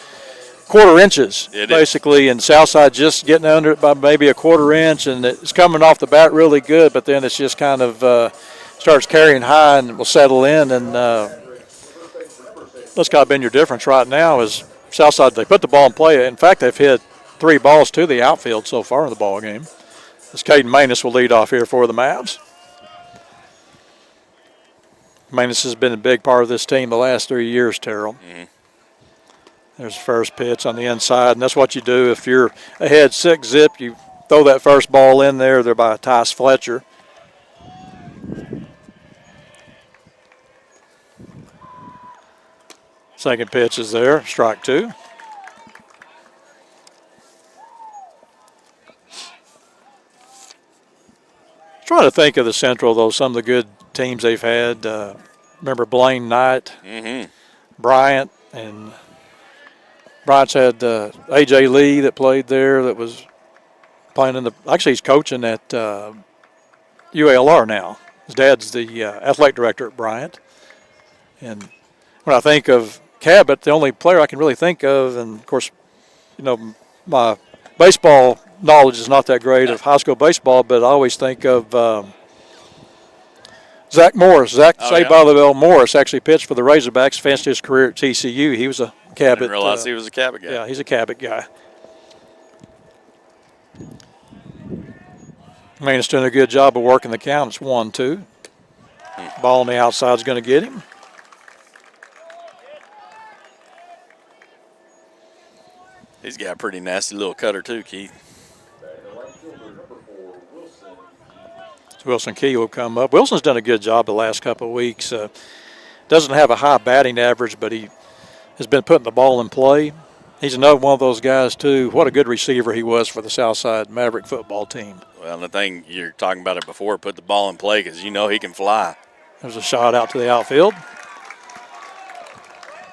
quarter inches, basically, and Southside just getting under it by maybe a quarter inch, and it's coming off the bat really good, but then it's just kind of starts carrying high and will settle in, and that's kind of been your difference right now is Southside, they put the ball in play. In fact, they've hit 3 balls to the outfield so far in the ball game. As Caden Manus will lead off here for the Mavs. Manus has been a big part of this team the last 3 years, Terrell. There's the first pitch on the inside, and that's what you do. If you're ahead 6-zip, you throw that first ball in there. They're by Tice Fletcher. Second pitch is there, strike 2. Trying to think of the Central, though, some of the good teams they've had. Remember Blaine Knight, Bryant, and Bryant's had A.J. Lee that played there that was playing in the – actually, he's coaching at UALR now. His dad's the athletic director at Bryant. And when I think of Cabot, the only player I can really think of, and, of course, you know, my baseball knowledge is not that great of high school baseball, but I always think of Zach Morris. Saved by the Bell Morris actually pitched for the Razorbacks, finished his career at TCU. He was a Cabot. I didn't realize he was a Cabot guy. Yeah, he's a Cabot guy. Main's doing a good job of working the count. It's 1-2. Ball on the outside is going to get him. He's got a pretty nasty little cutter too, Keith. Wilson Key will come up. Wilson's done a good job the last couple of weeks. Doesn't have a high batting average, but he has been putting the ball in play. He's another one of those guys, too. What a good receiver he was for the Southside Maverick football team. Well, and the thing, you're talking about it before, put the ball in play because you know he can fly. There's a shot out to the outfield.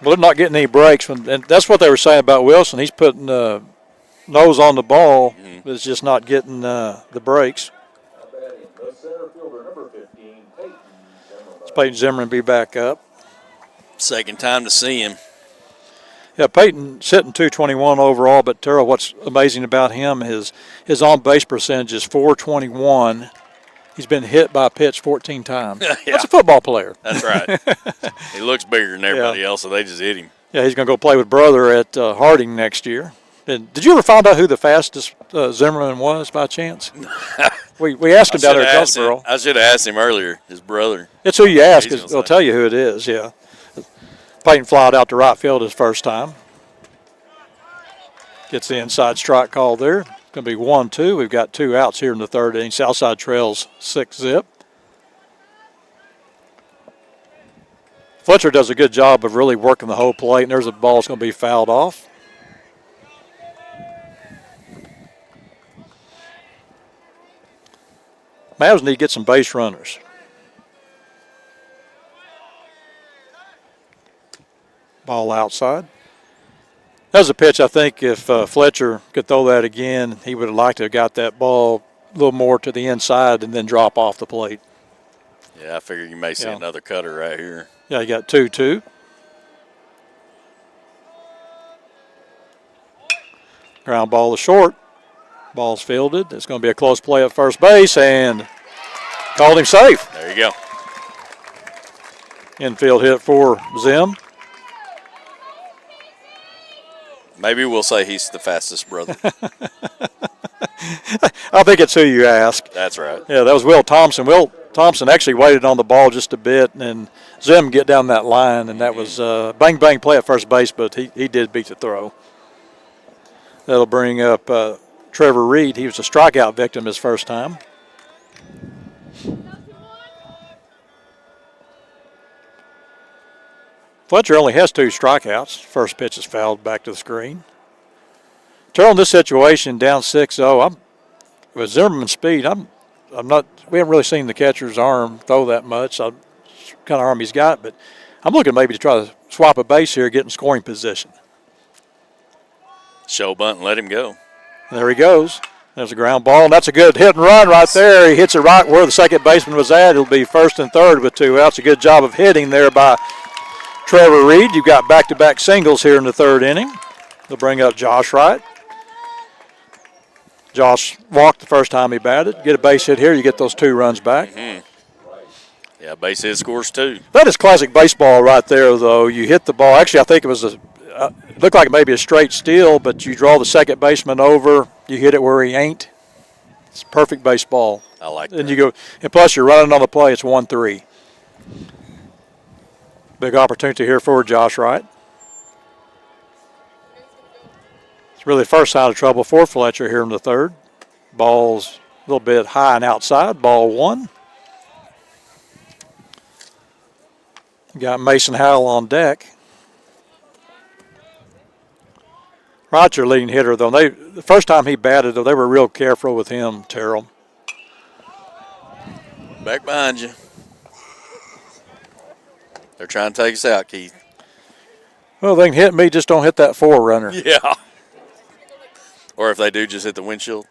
Well, they're not getting any breaks. And that's what they were saying about Wilson. He's putting nose on the ball, but it's just not getting the breaks. Peyton Zimmerman be back up. Second time to see him. Yeah, Peyton sitting 221 overall, but Terrell, what's amazing about him is his on-base percentage is .421. He's been hit by a pitch 14 times. Yeah. That's a football player. That's right. He looks bigger than everybody else, so they just hit him. Yeah, he's going to go play with brother at Harding next year. And did you ever find out who the fastest Zimmerman was by chance? We asked him down there at Goldsboro. I should have asked him earlier, his brother. It's who you ask, because they'll tell you who it is, yeah. Peyton flied out to right field his first time. Gets the inside strike call there. It's going to be 1-2. We've got 2 outs here in the third inning. Southside trails 6-zip. Fletcher does a good job of really working the whole plate, and there's a ball that's going to be fouled off. Mavs need to get some base runners. Ball outside. That was a pitch, I think, if Fletcher could throw that again, he would have liked to have got that ball a little more to the inside and then drop off the plate. Yeah, I figure you may see another cutter right here. Yeah, you got 2-2. Ground ball to short. Ball's fielded. It's going to be a close play at first base, and called him safe. There you go. Infield hit for Zim. Maybe we'll say he's the fastest brother. I think it's who you ask. That's right. Yeah, that was Will Thompson. Will Thompson actually waited on the ball just a bit, and Zim get down that line, and that was bang play at first base, but he did beat the throw. That'll bring up Trevor Reed. He was a strikeout victim his first time. Fletcher only has 2 strikeouts. First pitch is fouled back to the screen. Terrell, in this situation, down 6-0. With Zimmerman's speed, I'm not. We haven't really seen the catcher's arm throw that much. What kind of arm he's got, but I'm looking maybe to try to swap a base here, get in scoring position. Show bunt and let him go. There he goes. There's a ground ball, and that's a good hit and run right there. He hits it right where the second baseman was at. It'll be first and third with 2 outs. A good job of hitting there by Trevor Reed. You've got back-to-back singles here in the third inning. They'll bring up Josh Wright. Josh walked the first time he batted. Get a base hit here, you get those 2 runs back. Yeah, base hit scores 2. That is classic baseball right there, though. You hit the ball. Actually, I think it was it looked like maybe a straight steal, but you draw the second baseman over. You hit it where he ain't. It's perfect baseball. I like that. And you go, and plus you're running on the play. It's 1-3. Big opportunity here for Josh Wright. It's really the first sign of trouble for Fletcher here in the third. Ball's a little bit high and outside. Ball 1. Got Mason Howell on deck. Wright's your leading hitter, though. The first time he batted, though, they were real careful with him, Terrell. Back behind you. They're trying to take us out, Keith. Well, they can hit me, just don't hit that forerunner. Yeah. Or if they do, just hit the windshield.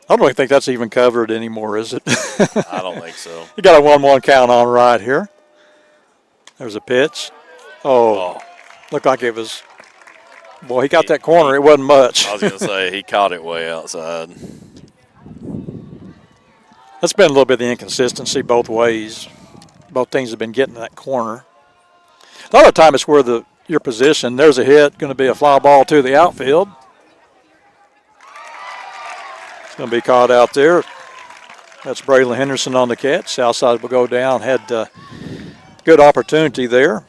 I don't really think that's even covered anymore, is it? I don't think so. You got a 1-1 count on right here. There's a pitch. Oh, looked like it was. Boy, he got that corner. It wasn't much. I was going to say, he caught it way outside. That's been a little bit of the inconsistency both ways. Both teams have been getting that corner. A lot of time it's where your position. There's a hit, going to be a fly ball to the outfield. It's going to be caught out there. That's Braylon Henderson on the catch. Southside will go down. Had good opportunity there.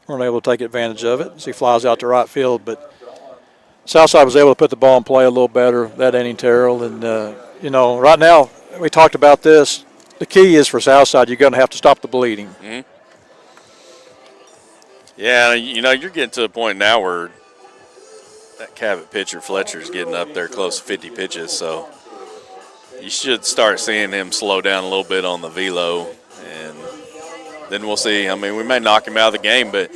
Weren't able to take advantage of it as he flies out to right field. But Southside was able to put the ball in play a little better that inning, Terrell. And, right now, we talked about this. The key is for Southside, you're going to have to stop the bleeding. Mm-hmm. Yeah, you're getting to a point now where that Cabot pitcher, Fletcher's getting up there close to 50 pitches. So you should start seeing him slow down a little bit on the velo. And then we'll see. I mean, we may knock him out of the game, but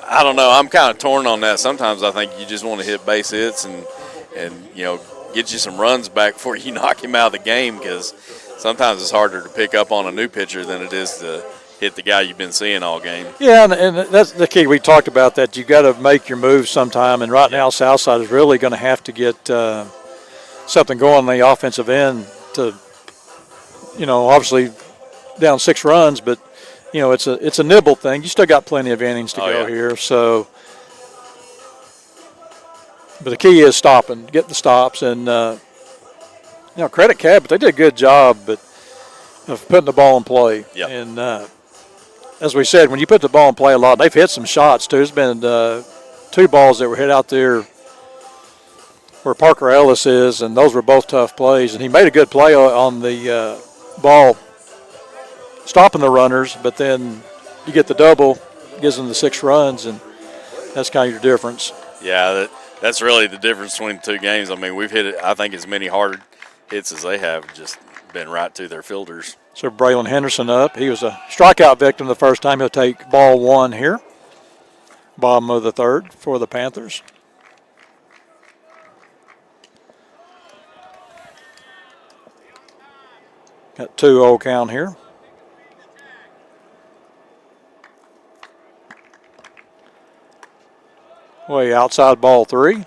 I don't know. I'm kind of torn on that. Sometimes I think you just want to hit base hits and get you some runs back before you knock him out of the game, because sometimes it's harder to pick up on a new pitcher than it is to hit the guy you've been seeing all game. Yeah, and that's the key. We talked about that. You got to make your moves sometime, and right now Southside is really going to have to get something going on the offensive end to, obviously down 6 runs, but it's a nibble thing. You still got plenty of innings to go here, so. But the key is stopping, getting the stops, and credit Cabot. They did a good job, of putting the ball in play. Yep. And as we said, when you put the ball in play a lot, they've hit some shots too. There's been 2 balls that were hit out there where Parker Ellis is, and those were both tough plays. And he made a good play on the ball, stopping the runners. But then you get the double, gives them the 6 runs, and that's kind of your difference. Yeah, that's really the difference between the 2 games. I mean, we've hit it, I think, as many hard hits as they have, just been right to their fielders. So Braylon Henderson up. He was a strikeout victim the first time. He'll take ball 1 here. Bottom of the 3rd for the Panthers. Got 2-0 count here. Way outside ball 3.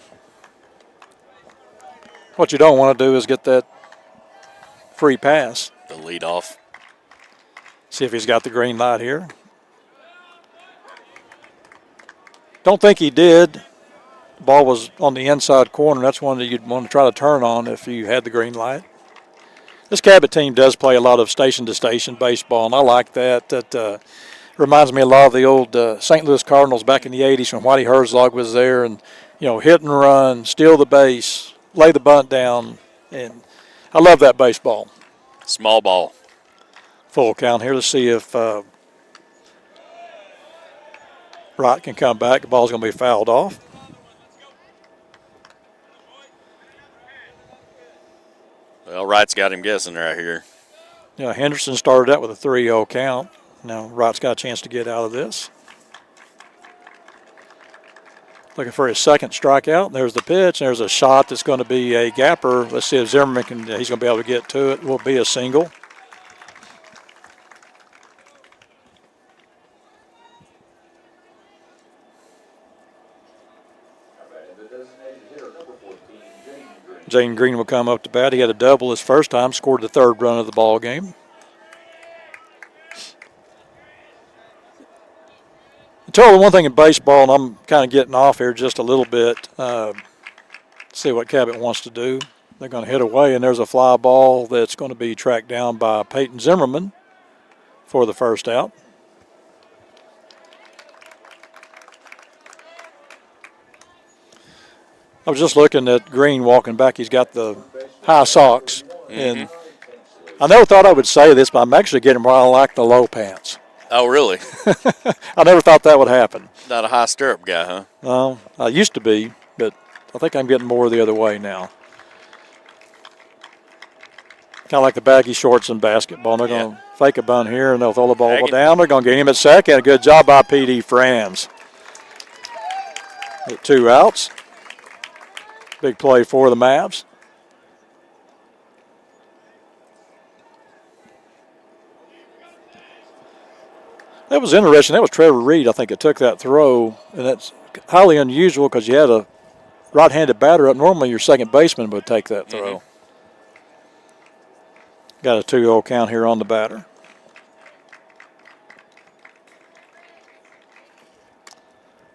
What you don't want to do is get that free pass. The lead off. See if he's got the green light here. Don't think he did. The ball was on the inside corner. That's one that you'd want to try to turn on if you had the green light. This Cabot team does play a lot of station-to-station baseball, and I like that. That reminds me a lot of the old St. Louis Cardinals back in the 80s when Whitey Herzog was there, and, hit and run, steal the base, lay the bunt down, and I love that baseball. Small ball. Full count here to see if Wright can come back. The ball's going to be fouled off. Well, Wright's got him guessing right here. Henderson started out with a 3-0 count. Now Wright's got a chance to get out of this. Looking for his 2nd strikeout. There's the pitch. There's a shot that's going to be a gapper. Let's see if Zimmerman he's going to be able to get to it. Will be a single. Jaden Green will come up to bat. He had a double his first time, scored the 3rd run of the ball game. Tell you one thing in baseball, and I'm kind of getting off here just a little bit. See what Cabot wants to do. They're going to hit away, and there's a fly ball that's going to be tracked down by Peyton Zimmerman for the first out. I was just looking at Green walking back. He's got the high socks. And I never thought I would say this, but I'm actually getting where I like the low pants. Oh, really? I never thought that would happen. Not a high stirrup guy, huh? No, I used to be, but I think I'm getting more the other way now. Kind of like the baggy shorts in basketball. They're going to fake a bunt here, and they'll throw the ball Bag it. down. They're going to get him at second. Good job by P.D. Franz. With 2 outs. Big play for the Mavs. That was interesting. That was Trevor Reed, I think, that took that throw, and that's highly unusual because you had a right-handed batter up. Normally your second baseman would take that throw. Mm-hmm. Got a 2-0 count here on the batter.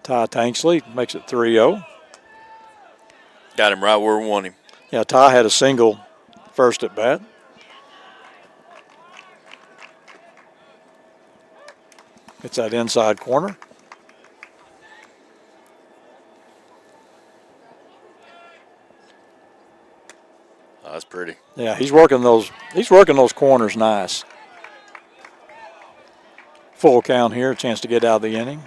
Ty Tanksley makes it 3-0. Got him right where we want him. Yeah, Ty had a single first at bat. It's that inside corner. Oh, that's pretty. Yeah, he's working those corners nice. Full count here, a chance to get out of the inning.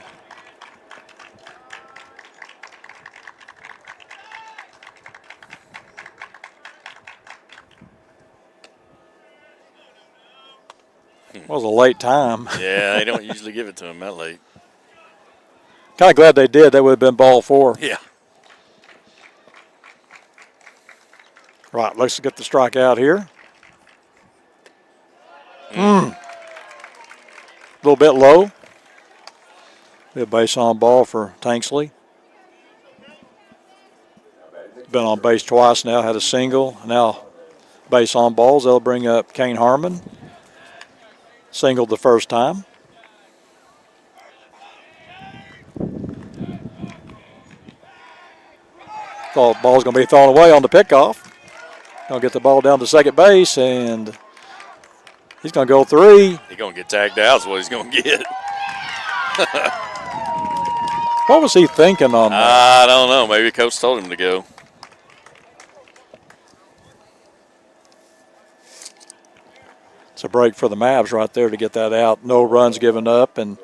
Was a late time. Yeah, they don't usually give it to him that late. Kind of glad they did. That would have been ball 4. Yeah. Right, let's get the strikeout here. A little bit low. Be a base on ball for Tanksley. Been on base twice now, had a single. Now base on balls. They'll bring up Kane Harmon. Singled the first time. Thought ball's going to be thrown away on the pickoff. Going to get the ball down to second base, and he's going to go 3. He's going to get tagged out is what he's going to get. What was he thinking on that? I don't know. Maybe coach told him to go. It's a break for the Mavs right there to get that out. No runs given up, and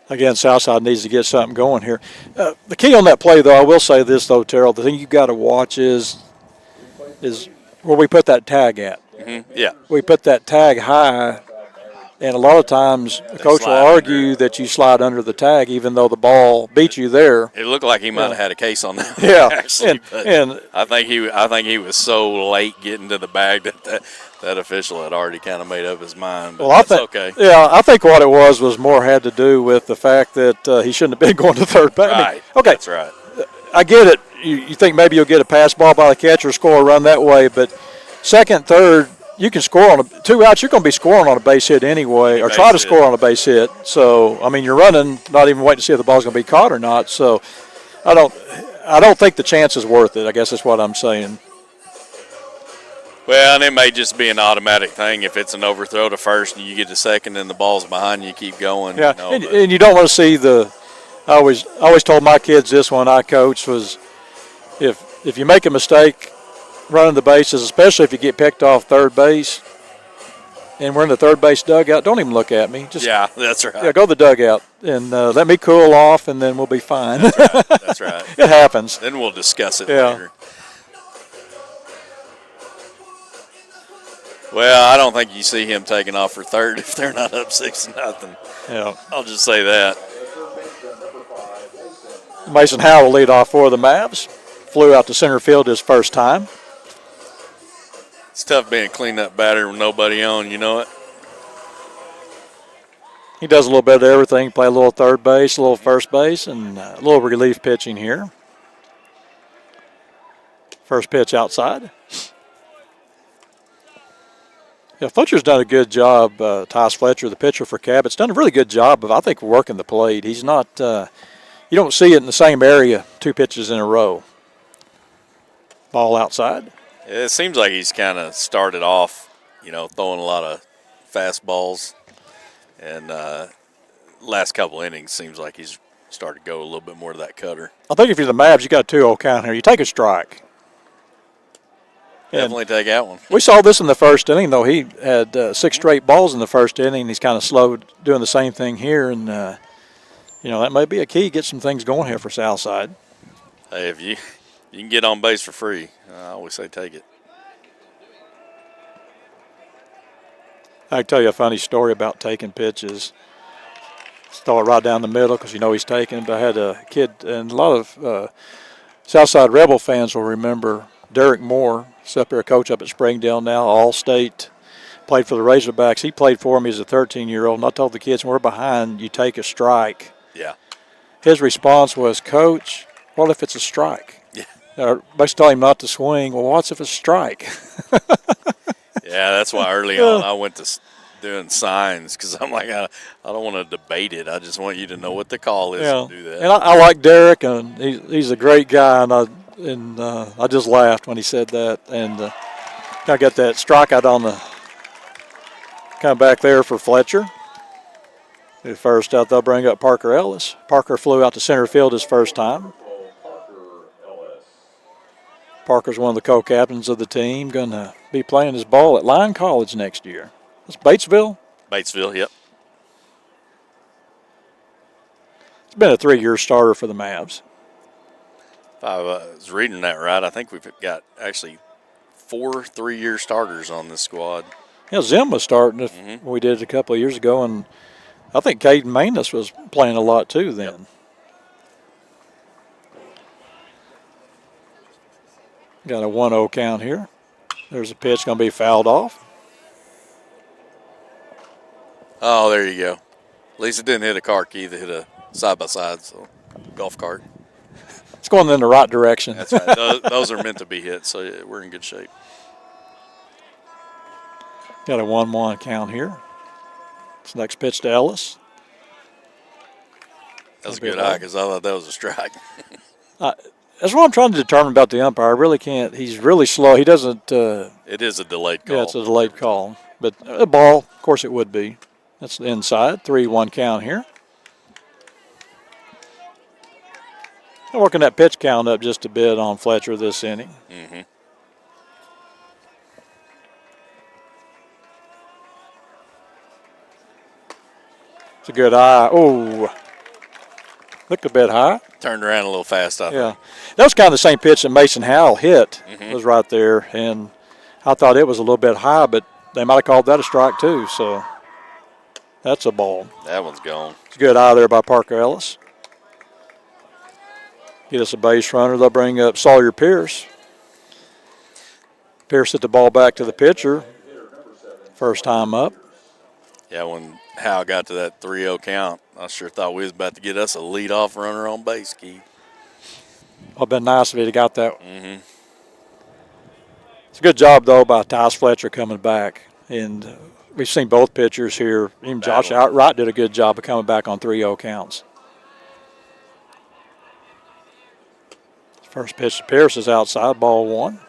again, Southside needs to get something going here. The key on that play, though, I will say this, though, Terrell, the thing you got to watch is where we put that tag at. Mm-hmm. Yeah. We put that tag high, and a lot of times the coach will argue that you slide under the tag even though the ball beat you there. It looked like he might have had a case on that. Yeah, actually, and I think he was so late getting to the bag that official had already kind of made up his mind. But well, that's okay. Yeah, I think what it was more had to do with the fact that he shouldn't have been going to third base. Right. I mean, okay, That's right. I get it. You think maybe you'll get a pass ball by the catcher, score a run that way, but second, third, you can score on 2 outs. You're going to be scoring on a base hit anyway, or try to score on a base hit. So, I mean, you're running, not even waiting to see if the ball's going to be caught or not. So, I don't think the chance is worth it. I guess that's what I'm saying. Well, and it may just be an automatic thing. If it's an overthrow to first and you get to second and the ball's behind you, keep going. Yeah, You know, and you don't want to see I always told my kids this when I coached was if you make a mistake running the bases, especially if you get picked off third base, and we're in the third base dugout, don't even look at me. Just that's right. Yeah, go to the dugout and let me cool off, and then we'll be fine. That's right. It happens. Then we'll discuss it Yeah. later. Well, I don't think you see him taking off for third if they're not up 6-0. Yeah. I'll just say that. Mason Howell lead off for the Mavs. Flew out to center field his first time. It's tough being a cleanup batter with nobody on, you know it? He does a little bit of everything, play a little third base, a little first base, and a little relief pitching here. First pitch outside. Yeah, Fletcher's done a good job. Tyus Fletcher, the pitcher for Cabot's done a really good job of, I think, working the plate. He's not, you don't see it in the same area 2 pitches in a row. Ball outside. It seems like he's kind of started off, throwing a lot of fastballs. And last couple innings seems like he's started to go a little bit more to that cutter. I think if you're the Mavs, you got a 2-0 count here. You take a strike. Definitely take out one. We saw this in the first inning, though. He had 6 straight balls in the first inning. He's kind of slowed doing the same thing here. And, that may be a key. Get some things going here for Southside. Hey, if you can get on base for free, I always say take it. I can tell you a funny story about taking pitches. Start right down the middle because you know he's taking. But I had a kid, and a lot of Southside Rebel fans will remember Derek Moore. He's up here, a coach up at Springdale now, All-State. Played for the Razorbacks. He played for me as a 13-year-old, and I told the kids, when we're behind, you take a strike. Yeah. His response was, Coach, what if it's a strike? Yeah. Basically telling him not to swing. Well, what's if it's a strike? Yeah, that's why early on I went to doing signs because I'm like, I don't want to debate it. I just want you to know what the call is and do that. And I like Derek, and he's a great guy, and I just laughed when he said that. And I got that strikeout on the kind of back there for Fletcher. The first out, they'll bring up Parker Ellis. Parker flew out to center field his first time. Parker's one of the co-captains of the team, going to be playing his ball at Lyon College next year. That's Batesville? Batesville, yep. It's been a 3-year starter for the Mavs. If I was reading that right, I think we've got actually 4 3-year starters on this squad. Yeah, Zim was starting when we did it a couple of years ago, and I think Caden Manus was playing a lot too then. Yep. Got a 1-0 count here. There's a pitch going to be fouled off. Oh, there you go. At least it didn't hit a car key. It hit a side-by-side, so golf cart. It's going in the right direction. That's right. Those are meant to be hit, so yeah, we're in good shape. Got a 1-1 count here. This next pitch to Ellis. That was a good eye because I thought that was a strike. That's what I'm trying to determine about the umpire. I really can't. He's really slow. He doesn't. It is a delayed call. Yeah, it's a delayed call. But a ball, of course it would be. That's the inside. 3-1 count here. I'm working that pitch count up just a bit on Fletcher this inning. Mm-hmm. It's a good eye. Oh, looked a bit high. Turned around a little fast, I think. Yeah. That was kind of the same pitch that Mason Howell hit, was right there. And I thought it was a little bit high, but they might have called that a strike too. So that's a ball. That one's gone. It's a good eye there by Parker Ellis. Get us a base runner. They'll bring up Sawyer Pierce. Pierce hit the ball back to the pitcher. First time up. Yeah, when Hal got to that 3-0 count, I sure thought we was about to get us a leadoff runner on base, Keith. Well, it'd been nice if he'd have got that. Mm-hmm. It's a good job, though, by Tyus Fletcher coming back. And we've seen both pitchers here. Even Josh Outright did a good job of coming back on 3-0 counts. First pitch to Pierce is outside, ball 1.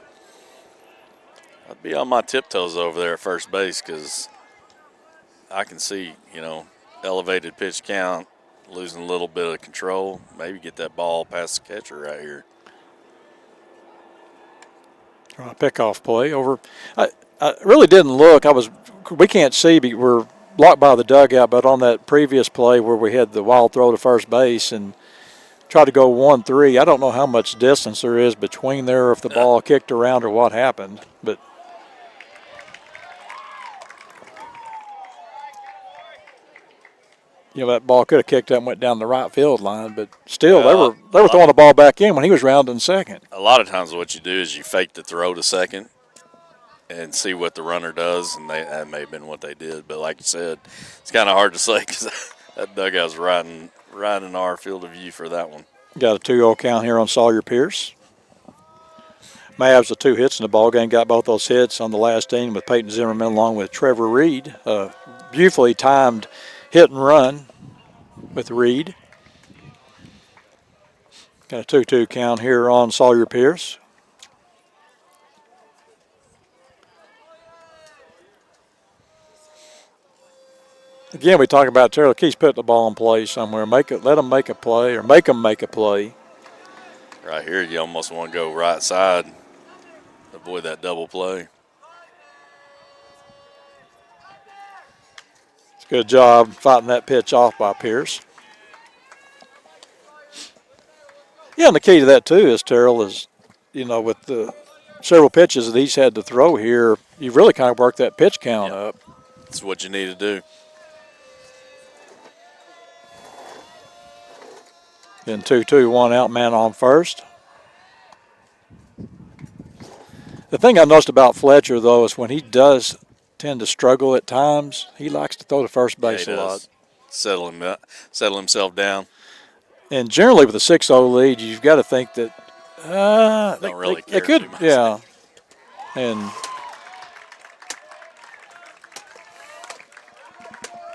I'd be on my tiptoes over there at first base because I can see, elevated pitch count, losing a little bit of control, maybe get that ball past the catcher right here. Pickoff play over. I really didn't look. We can't see. We're blocked by the dugout, but on that previous play where we had the wild throw to first base and tried to go 1-3, I don't know how much distance there is between there, if the ball kicked around or what happened, but that ball could have kicked up and went down the right field line, but still, they were throwing the ball back in when he was rounding second. A lot of times what you do is you fake the throw to second and see what the runner does, and that may have been what they did. But like you said, it's kind of hard to say because that dugout's right in our field of view for that one. Got a 2-0 count here on Sawyer Pierce. Mavs with 2 hits in the ball game, got both those hits on the last inning with Peyton Zimmerman along with Trevor Reed. Beautifully timed hit and run with Reed. Got a 2-2 count here on Sawyer Pierce. Again, we talk about Terrell Keith's putting the ball in play somewhere. Let them make a play or make them make a play. Right here, you almost want to go right side, avoid that double play. It's a good job fighting that pitch off by Pierce. Yeah, and the key to that too is Terrell is, with the several pitches that he's had to throw here, you've really kind of worked that pitch count up. That's what you need to do. Then 2-2, 1 out, man on first. The thing I noticed about Fletcher, though, is when he does tend to struggle at times, he likes to throw to first base Yeah, a he lot. does. Settle himself down. And generally with a 6-0 lead, you've got to think that Don't really they care could, too much. yeah. And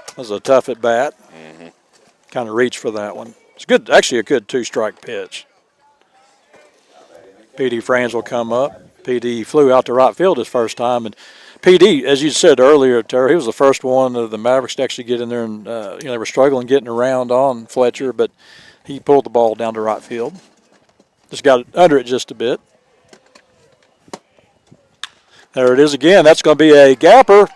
that was a tough at bat. Mm-hmm. Kind of reached for that one. It's good, actually a good 2-strike pitch. P.D. Franz will come up. P.D. flew out to right field his first time, and P.D., as you said earlier, Terry, he was the first one of the Mavericks to actually get in there, and they were struggling getting around on Fletcher, but he pulled the ball down to right field. Just got it under it just a bit. There it is again. That's going to be a gapper.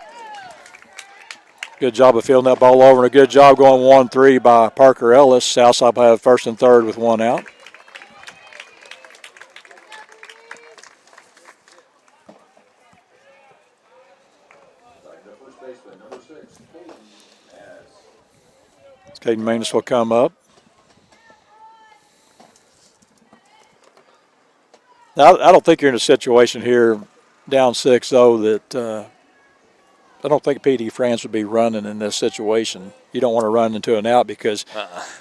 Good job of fielding that ball over, and a good job going 1-3 by Parker Ellis. Southside will have first and third with 1 out. Caden Manus will come up. Now, I don't think you're in a situation here down 6-0 that I don't think P.D. France would be running in this situation. You don't want to run into an out because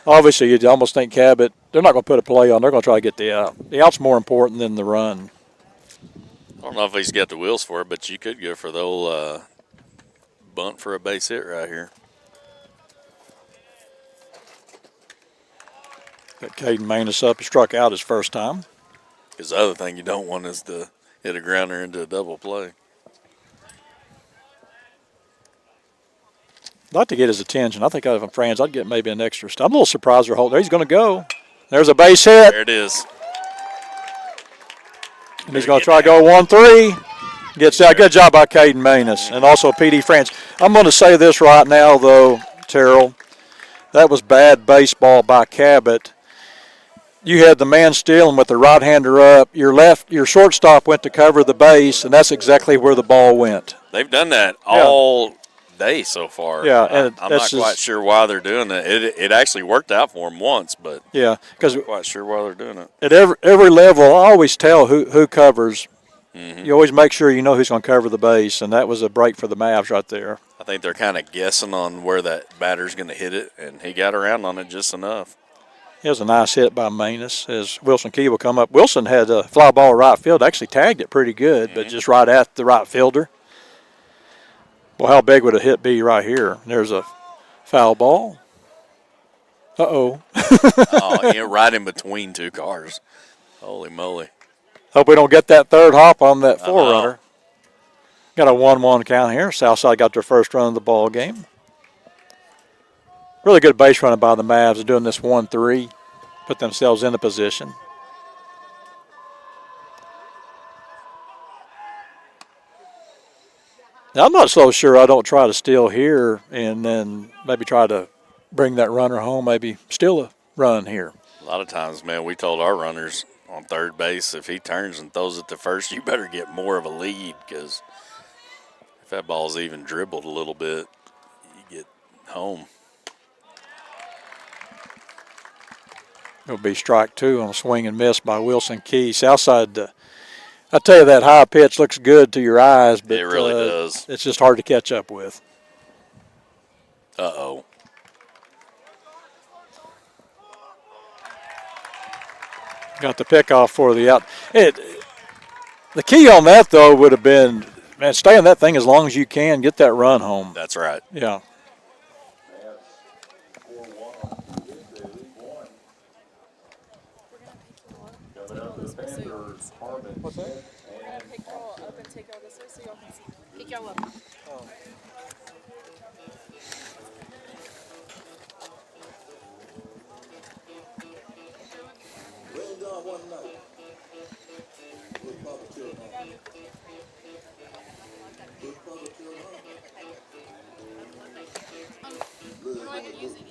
obviously you'd almost think Cabot, they're not going to put a play on. They're going to try to get the out. The out's more important than the run. I don't know if he's got the wheels for it, but you could go for the old bunt for a base hit right here. Got Caden Manus up. He struck out his first time. Because the other thing you don't want is to hit a grounder into a double play. I'd like to get his attention. I think out of Franz, I'd get maybe an extra stop. I'm a little surprised they're holding. There he's going to go. There's a base hit. There it is. And he's going to try to go 1-3. Gets out. Good job by Caden Manus and also P.D. France. I'm going to say this right now, though, Terrell. That was bad baseball by Cabot. You had the man stealing with the right-hander up. Your shortstop went to cover the base, and that's exactly where the ball went. They've done that all day so far. Yeah, and I'm not quite sure why they're doing that. It actually worked out for them once, but yeah, because I'm not quite sure why they're doing it. At every level, I always tell who covers. Mm-hmm. You always make sure you know who's going to cover the base, and that was a break for the Mavs right there. I think they're kind of guessing on where that batter's going to hit it, and he got around on it just enough. It was a nice hit by Manus as Wilson Key will come up. Wilson had a fly ball right field, actually tagged it pretty good, but just right at the right fielder. Well, how big would a hit be right here? There's a foul ball. Uh-oh. Oh, yeah, right in between two cars. Holy moly. Hope we don't get that third hop on that forerunner. Got a 1-1 count here. Southside got their first run of the ball game. Really good base running by the Mavs doing this 1-3. Put themselves in the position. Now, I'm not so sure I don't try to steal here and then maybe try to bring that runner home, maybe steal a run here. A lot of times, man, we told our runners on third base, if he turns and throws it to first, you better get more of a lead because if that ball's even dribbled a little bit, you get home. It'll be strike 2 on a swing and miss by Wilson Key. Southside, I tell you, that high pitch looks good to your eyes, but It really does. It's just hard to catch up with. Uh-oh. Got the pickoff for the out. The key on that, though, would have been, man, stay on that thing as long as you can, get that run home. That's right. Yeah. What's that? We're going to pick y'all up and take y'all this way so y'all can see. Pick y'all up. Oh. We're not even using it.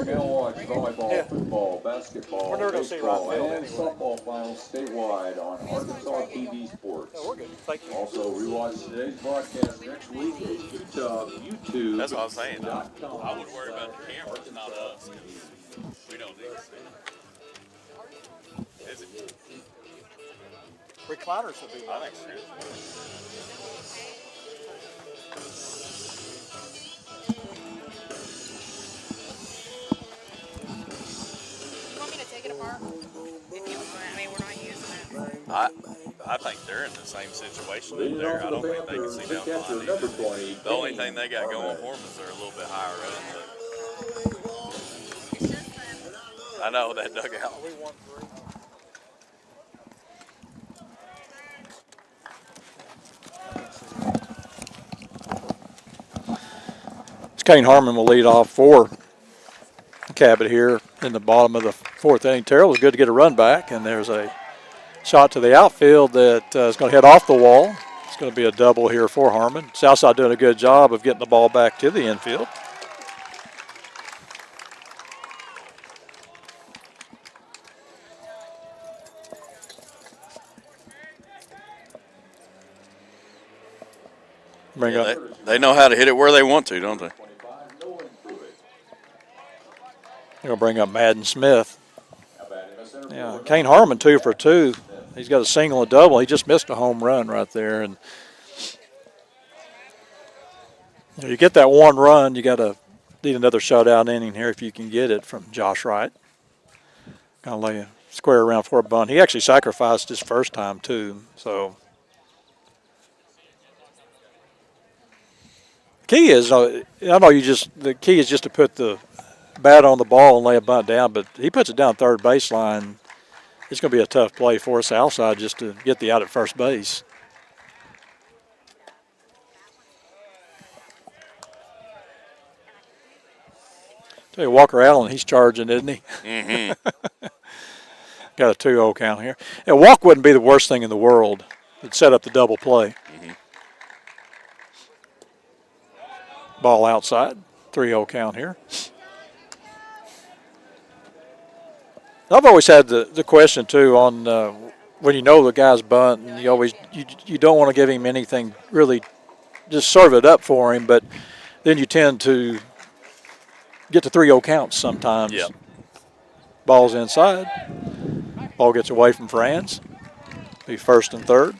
Now watch volleyball, football, basketball. basketball, We're never gonna see right baseball, field and anyway. softball finals statewide on Arkansas TV Sports. No, we're good. Thank you. Also, rewatch today's broadcast next week at YouTube. That's what I was saying. .com. I would worry about the cameras, not us. We don't need to see it. Is it? Recliners would be. I think so. You want me to take it apart? If you want. I mean, we're not using it. I think they're in the same situation up there. I don't think they can see down Catcher behind number either. 20. The only thing they got going for them is they're a little bit higher up. It's just that. I know that dugout. Kane Harmon will lead off for Cabot here in the bottom of the fourth inning. Terrell was good to get a run back, and there's a shot to the outfield that is going to head off the wall. It's going to be a double here for Harmon. Southside doing a good job of getting the ball back to the infield. Bring up. They know how to hit it where they want to, don't they? They're going to bring up Madden Smith. Yeah, Kane Harmon 2 for 2. He's got a single and a double. He just missed a home run right there. And you get that one run, you got to need another shutout inning here if you can get it from Josh Wright. Going to lay a square around for a bunt. He actually sacrificed his first time too. So key is, I know the key is just to put the bat on the ball and lay a bunt down, but he puts it down third baseline. It's going to be a tough play for us outside just to get the out at first base. Tell you, Walker Allen, he's charging, isn't he? Mm-hmm. Got a 2-0 count here. And walk wouldn't be the worst thing in the world. It'd set up the double play. Mm-hmm. Ball outside, 3-0 count here. I've always had the question too on when you know the guy's bunt, and you don't want to give him anything really, just serve it up for him, but then you tend to get to 3-0 counts sometimes. Yep. Ball's inside. Ball gets away from Franz. Be first and third.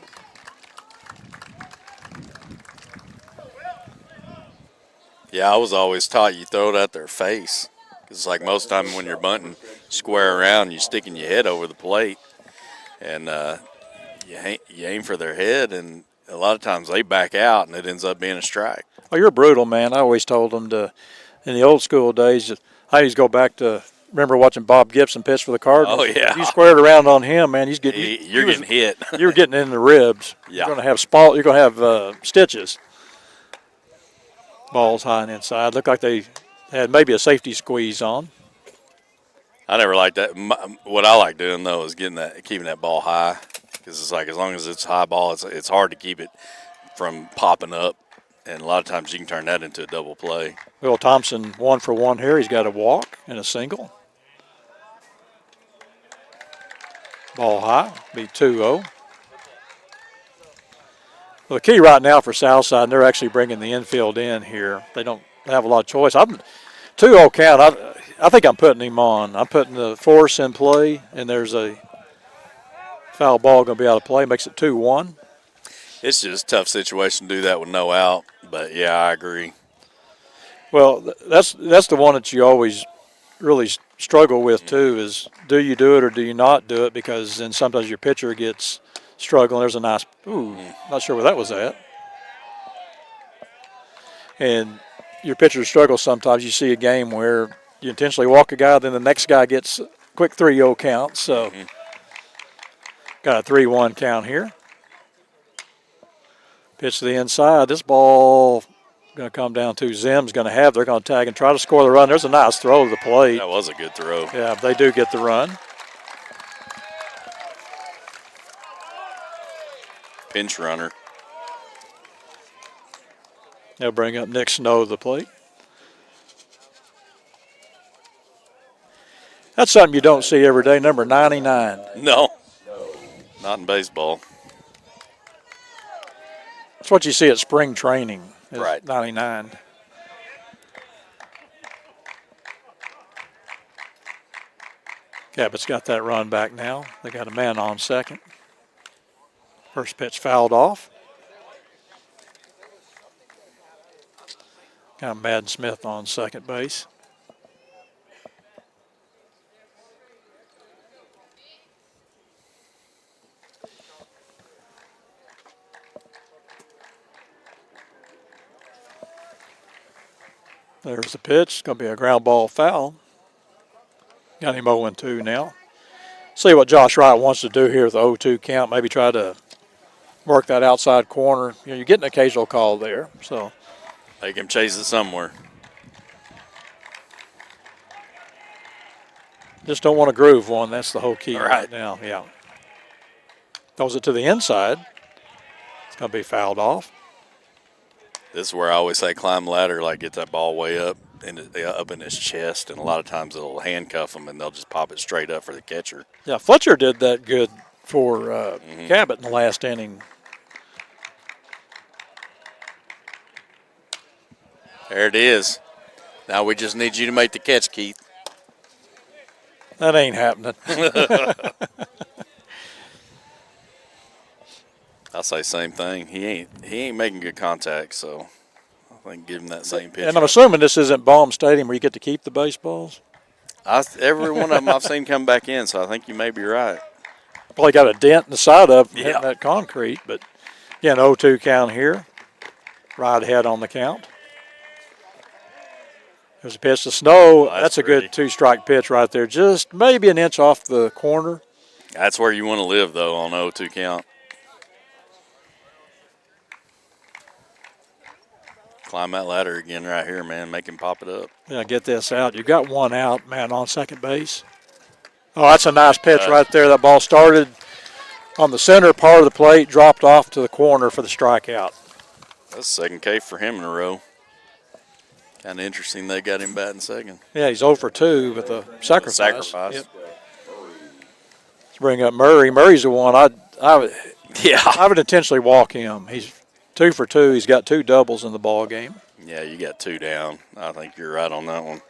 Yeah, I was always taught you throw it at their face. Because like most time when you're bunting, square around, you're sticking your head over the plate. And you aim for their head, and a lot of times they back out, and it ends up being a strike. Oh, you're brutal, man. I always told them in the old school days, I used to go back to, remember watching Bob Gibson pitch for the Cardinals? Oh, yeah. If you squared around on him, man, you're getting hit. You were getting in the ribs. Yeah. You're going to have stitches. Ball's high and inside. Looked like they had maybe a safety squeeze on. I never liked that. What I like doing though is keeping that ball high, because it's like as long as it's high ball, it's hard to keep it from popping up, and a lot of times you can turn that into a double play. Will Thompson 1 for 1 here. He's got a walk and a single. Ball high, be 2-0. Well, the key right now for Southside, they're actually bringing the infield in here. They don't have a lot of choice. 2-0 count. I think I'm putting him on. I'm putting the force in play, and there's a foul ball going to be out of play. Makes it 2-1. It's just a tough situation to do that with no out. But yeah, I agree. Well, that's the one that you always really struggle with too. Is do you do it or do you not do it? Because then sometimes your pitcher gets struggling. There's a nice. Not sure where that was at. And your pitchers struggle sometimes. You see a game where you intentionally walk a guy, then the next guy gets a quick 3-0 count. So got a 3-1 count here. Pitch to the inside. This ball going to come down to Zim's going to have. They're going to tag and try to score the run. There's a nice throw to the plate. That was a good throw. Yeah, they do get the run. Pinch runner. They'll bring up Nick Snow to the plate. That's something you don't see every day, number 99. No, not in baseball. That's what you see at spring training, is Right. 99. Cabot's got that run back now. They got a man on second. First pitch fouled off. Got Madden Smith on second base. There's the pitch. It's going to be a ground ball foul. Got him 0-2 now. See what Josh Wright wants to do here with the 0-2 count. Maybe try to work that outside corner. You know, you're getting an occasional call there. So Make him chase it somewhere. just don't want to groove one. That's the whole key Right. right now. Yeah. Throws it to the inside. It's going to be fouled off. This is where I always say climb the ladder, like get that ball way up in his chest, and a lot of times they'll handcuff him and they'll just pop it straight up for the catcher. Yeah, Fletcher did that good for Cabot in the last inning. There it is. Now we just need you to make the catch, Keith. That ain't happening. I'll say same thing. He ain't making good contact, so I think give him that same pitch. And I'm assuming this isn't Baum Stadium where you get to keep the baseballs. Every one of them I've seen come back in, so I think you may be right. Probably got a dent in the side of it, Yeah. hitting that concrete. But again, 0-2 count here. Right ahead on the count. There's a pitch to Snow. That's a pretty. good two-strike pitch right there. Just maybe an inch off the corner. That's where you want to live, though, on 0-2 count. Climb that ladder again right here, man. Make him pop it up. Yeah, get this out. You got one out, man, on second base. Oh, that's a nice pitch right there. That ball started on the center part of the plate, dropped off to the corner for the strikeout. That's second K for him in a row. Kind of interesting they got him batting second. Yeah, he's 0-2 with a sacrifice. Sacrifice. Yep. Let's bring up Murray. Murray's the one I would intentionally walk him. He's 2 for 2. He's got 2 doubles in the ball game. Yeah, you got 2 down. I think you're right on that one.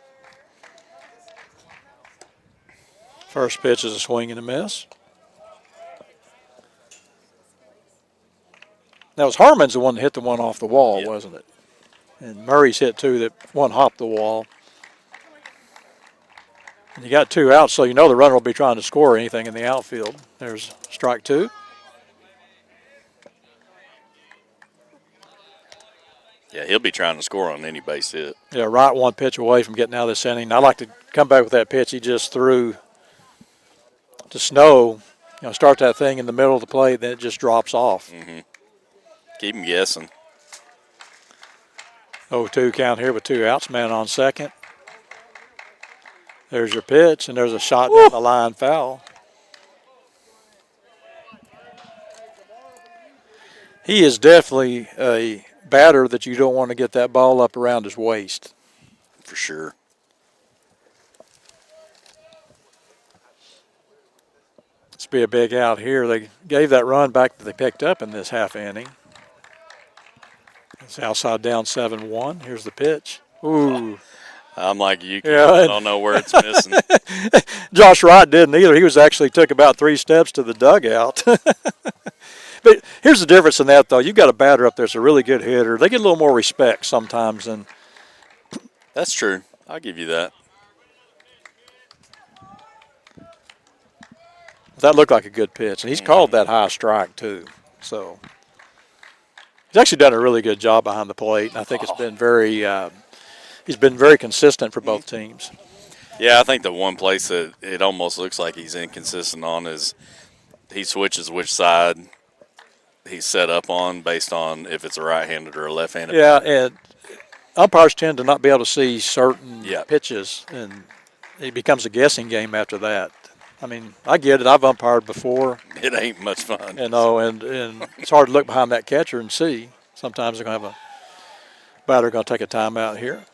First pitch is a swing and a miss. That was Harmon's the one that hit the one off the wall, Yep. wasn't it? And Murray's hit 2 that one hopped the wall. And you got 2 outs, so you know the runner will be trying to score anything in the outfield. There's strike 2. Yeah, he'll be trying to score on any base hit. Yeah, right one pitch away from getting out of this inning. I'd like to come back with that pitch he just threw to Snow. You know, start that thing in the middle of the plate, then it just drops off. Keep him guessing. 0-2 count here with 2 outs, man on second. There's your pitch, and there's a shot down the line foul. He is definitely a batter that you don't want to get that ball up around his waist. For sure. This be a big out here. They gave that run back that they picked up in this half inning. It's outside down 7-1. Here's the pitch. Ooh. I'm like you. Yeah, I don't know where it's missing. Josh Wright didn't either. He was actually took about 3 steps to the dugout. But here's the difference in that, though. You've got a batter up there that's a really good hitter. They get a little more respect sometimes. And That's true. I'll give you that. that looked like a good pitch. And he's called that high strike, too. So he's actually done a really good job behind the plate. And I think it's been he's been very consistent for both teams. Yeah, I think the one place that it almost looks like he's inconsistent on is he switches which side he's set up on based on if it's a right-handed or a left-handed. Yeah, and umpires tend to not be able to see certain Yep. pitches, and it becomes a guessing game after that. I mean, I get it. I've umpired before, It ain't much fun. you know, and it's hard to look behind that catcher and see. Sometimes they're going to have a batter going to take a timeout here.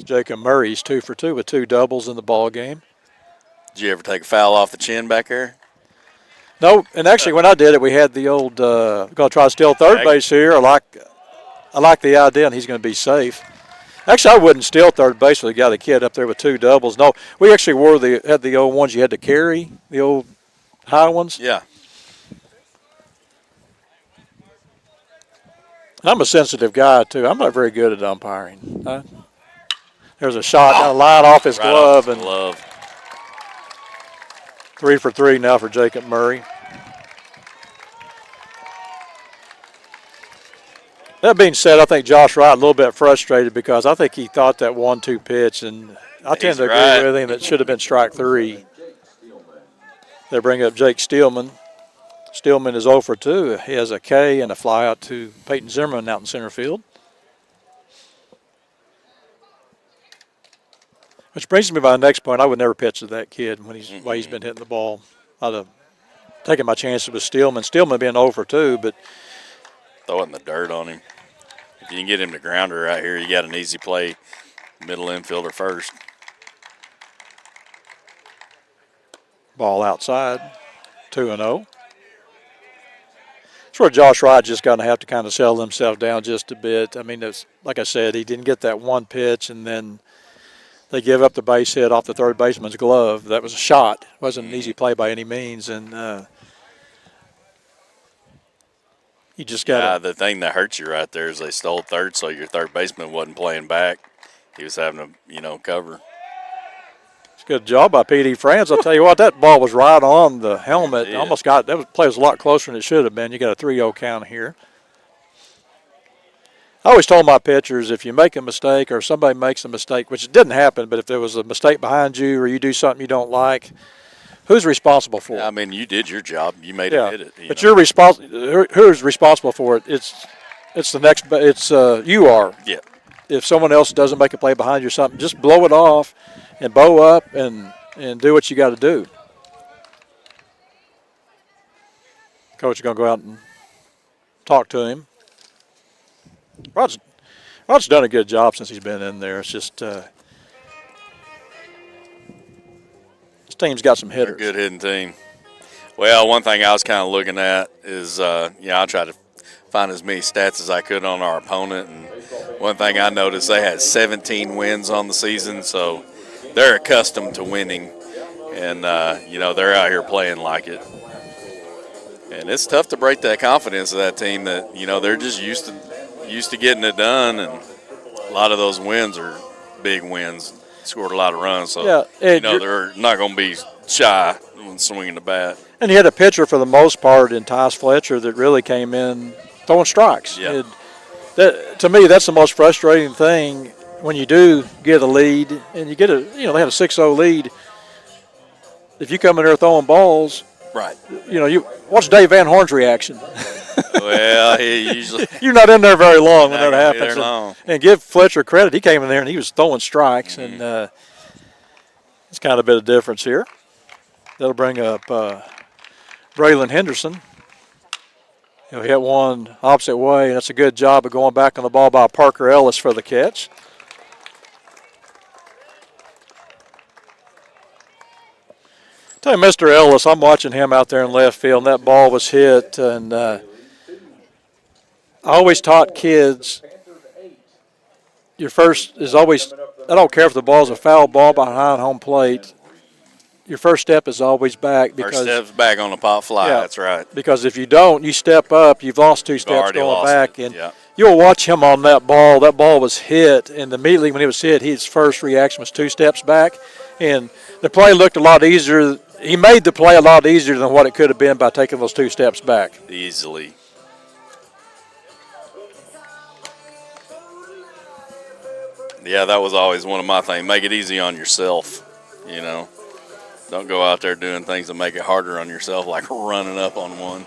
Jacob Murray's 2 for 2 with 2 doubles in the ball game. Did you ever take a foul off the chin back there? No, and actually when I did it, we had the old going to try to steal third base here. I like the idea, and he's going to be safe. Actually, I wouldn't steal third base with a guy that kid up there with 2 doubles. No, we actually had the old ones you had to carry, the old high ones. Yeah. I'm a sensitive guy, too. I'm not very good at umpiring. There's a shot, got a line off his glove. Off his glove. 3 for 3 now for Jacob Murray. That being said, I think Josh Wright a little bit frustrated because I think he thought that 1-2 pitch, and I tend to agree with him that should have been strike 3. They bring up Jake Steelman. Steelman is 0 for 2. He has a K and a fly out to Peyton Zimmerman out in center field. Which brings me to my next point. I would never pitch to that kid when the way he's been hitting the ball. I'd have taken my chances with Steelman. Steelman being 0 for 2, but throw it in the dirt on him. If you can get him to grounder right here, you got an easy play. Middle infielder first. Ball outside, 2-0. That's where Josh Wright just going to have to kind of settle himself down just a bit. I mean, like I said, he didn't get that one pitch, and then they give up the base hit off the third baseman's glove. That was a shot. It wasn't an easy play by any means, and you just got the thing that hurts you right there is they stole third, so your third baseman wasn't playing back. He was having to, cover. It's a good job by P.D. France. I'll tell you what, that ball was right on the helmet. Yeah. Almost got that play was a lot closer than it should have been. You got a 3-0 count here. I always told my pitchers, if you make a mistake or somebody makes a mistake, which didn't happen, but if there was a mistake behind you or you do something you don't like, who's responsible for it? I mean, you did your job. You made it hit it. But you're responsible. Who's responsible for it? It's the next. It's you are. Yeah. If someone else doesn't make a play behind you or something, just blow it off and bow up and do what you got to do. Coach is going to go out and talk to him. Rod's done a good job since he's been in there. It's just this team's got some hitters. They're a good hitting team. Well, one thing I was kind of looking at is, I tried to find as many stats as I could on our opponent. And one thing I noticed, they had 17 wins on the season, so they're accustomed to winning. And, they're out here playing like it. And it's tough to break that confidence of that team that, they're just used to getting it done. And a lot of those wins are big wins. Scored a lot of runs, so, they're not going to be shy when swinging the bat. And he had a pitcher for the most part in Tyus Fletcher that really came in throwing strikes. Yeah. To me, that's the most frustrating thing when you do get a lead and you get they had a 6-0 lead. If you come in there throwing balls, right? You watch Dave Van Horn's reaction. Well, he usually you're not in there very long when that happens. Long. And give Fletcher credit; he came in there and he was throwing strikes, and it's kind of a bit of difference here. That'll bring up Braylon Henderson. He hit one opposite way, and that's a good job of going back on the ball by Parker Ellis for the catch. Tell you, Mr. Ellis, I'm watching him out there in left field, and that ball was hit. And I always taught kids, your first is always, I don't care if the ball's a foul ball behind home plate, your first step is always back. Because, first step's back on the pop fly, that's right. Because if you don't, you step up, you've lost 2 steps going back. It. And yeah. You'll watch him on that ball. That ball was hit, and immediately when it was hit, his first reaction was 2 steps back. And the play looked a lot easier. He made the play a lot easier than what it could have been by taking those 2 steps back. Easily. Yeah, that was always one of my things. Make it easy on yourself, Don't go out there doing things that make it harder on yourself, like running up on one.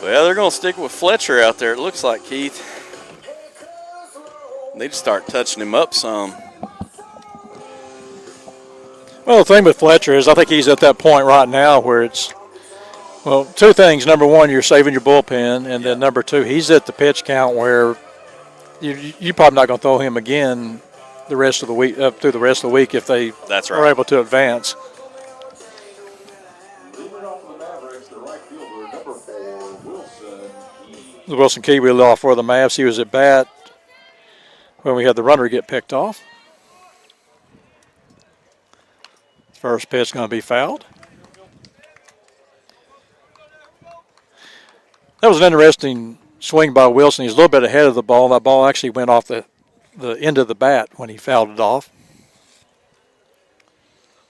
Well, they're going to stick with Fletcher out there, it looks like, Keith. They need to start touching him up some. Well, the thing with Fletcher is I think he's at that point right now where Well, two things. Number one, you're saving your bullpen, and then number two, he's at the pitch count where you're probably not going to throw him again the rest of the week, up through the rest of the week if they That's are right. able to advance. Leading off for the Mavericks, the right fielder, number 4, Wilson Key. Wilson Key wheeled off for the Mavs. He was at bat when we had the runner get picked off. First pitch going to be fouled. That was an interesting swing by Wilson. He's a little bit ahead of the ball. That ball actually went off the end of the bat when he fouled it off.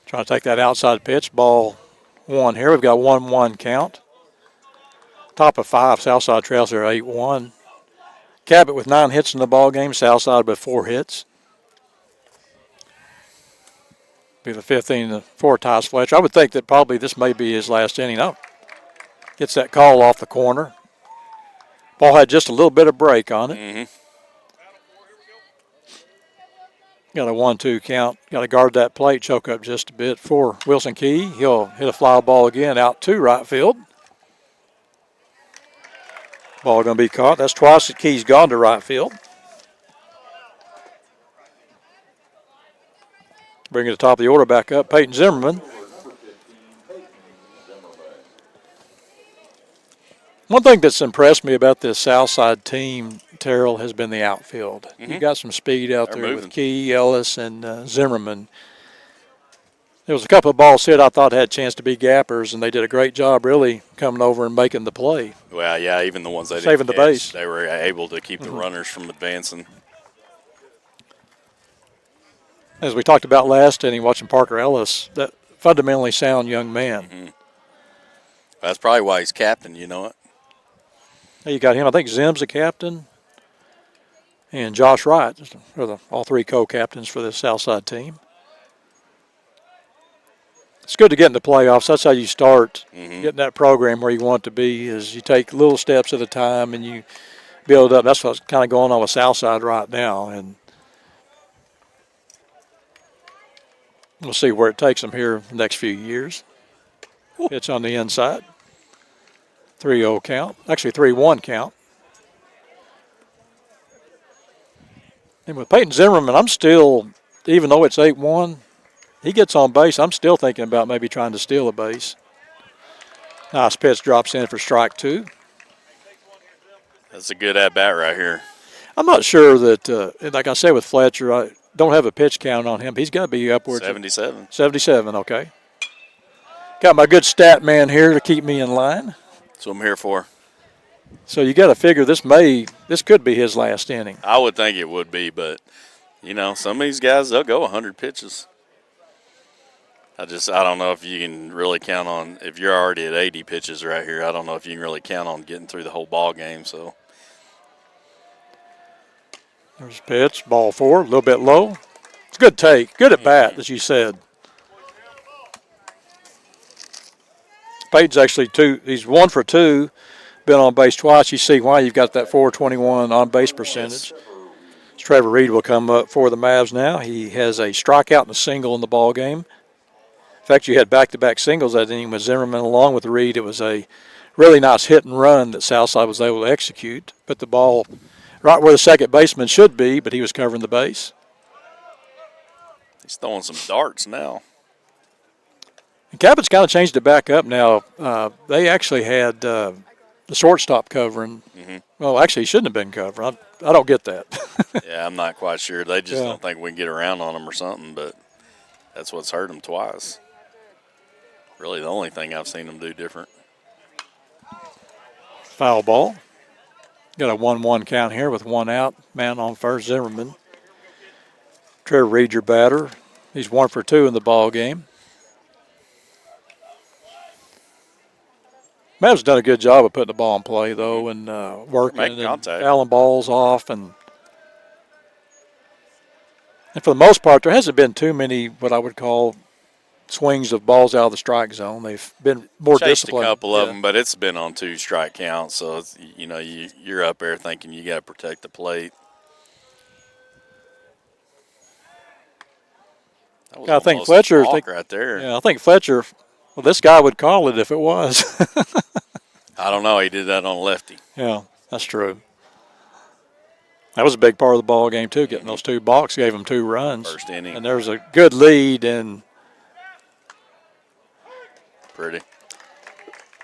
Trying to take that outside pitch. Ball one here. We've got 1-1 count. Top of 5. Southside trails are 8-1. Cabot with 9 hits in the ball game. Southside with 4 hits. Be the 5th inning for Tyus Fletcher. I would think that probably this may be his last inning. Oh, gets that call off the corner. Ball had just a little bit of break on it. Mm-hmm. Got a 1-2 count. Got to guard that plate, choke up just a bit for Wilson Key. He'll hit a fly ball again out to right field. Ball going to be caught. That's twice that Key's gone to right field. Bringing the top of the order back up, Peyton Zimmerman. One thing that's impressed me about this Southside team, Terrell, has been the outfield. Mm-hmm. You've got some speed out They're there moving. with Key, Ellis, and Zimmerman. There was a couple of balls hit I thought had a chance to be gappers, and they did a great job really coming over and making the play. Well, yeah, even the ones they Saving didn't the catch, base. they were able to keep the runners from advancing. As we talked about last inning, watching Parker Ellis, that fundamentally sound young man. Mm-hmm. That's probably why he's captain, you know it. Hey, you got him. I think Zim's the captain, and Josh Wright are all 3 co-captains for this Southside team. It's good to get in the playoffs. That's how you start getting that program where you want it to be. Is you take little steps at a time and you build up. That's what's kind of going on with Southside right now, and we'll see where it takes them here the next few years. Pitch on the inside. 3-0 count. Actually, 3-1 count. And with Peyton Zimmerman, I'm still, even though it's 8-1, he gets on base. I'm still thinking about maybe trying to steal a base. Nice pitch drops in for strike 2. That's a good at-bat right here. I'm not sure that, like I said with Fletcher, I don't have a pitch count on him. He's got to be upwards 77. 77, okay. Got my good stat man here to keep me in line. That's what I'm here for. So you got to figure this could be his last inning. I would think it would be, but, you know, some of these guys, they'll go 100 pitches. I don't know if you can really count on, if you're already at 80 pitches right here, I don't know if you can really count on getting through the whole ball game. So There's a pitch, ball 4, a little bit low. It's a good take, good at bat, as you said. Peyton's actually he's 1 for 2, been on base twice. You see why you've got that 421 on base percentage. Trevor Reed will come up for the Mavs now. He has a strikeout and a single in the ball game. In fact, you had back-to-back singles that inning with Zimmerman along with Reed. It was a really nice hit and run that Southside was able to execute. Put the ball right where the second baseman should be, but he was covering the base. he's throwing some darts now. And Cabot's kind of changed it back up now. They actually had the shortstop covering. Mm-hmm. Well, actually, he shouldn't have been covering. I don't get that. Yeah, I'm not quite sure. They just don't think we can get around on him or something, but that's what's hurt him twice. Really the only thing I've seen him do different. Foul ball. Got a 1-1 count here with 1 out. Man on first, Zimmerman. Trevor Reed, your batter. He's 1 for 2 in the ball game. Mavs done a good job of putting the ball in play, though, and working Making and contact. fouling balls off. And for the most part, there hasn't been too many what I would call swings of balls out of the strike zone. They've been more Chased disciplined. a couple of them, but it's been on 2 strike counts, so it's, you know, you're up there thinking you got to protect the plate. I think almost Fletcher. a walk right there. Yeah, I think Fletcher. Well, this guy would call it if it was. I don't know. He did that on lefty. Yeah, that's true. That was a big part of the ball game too. Getting those 2 balks gave them 2 runs. First inning. And there's a good lead. And Pretty.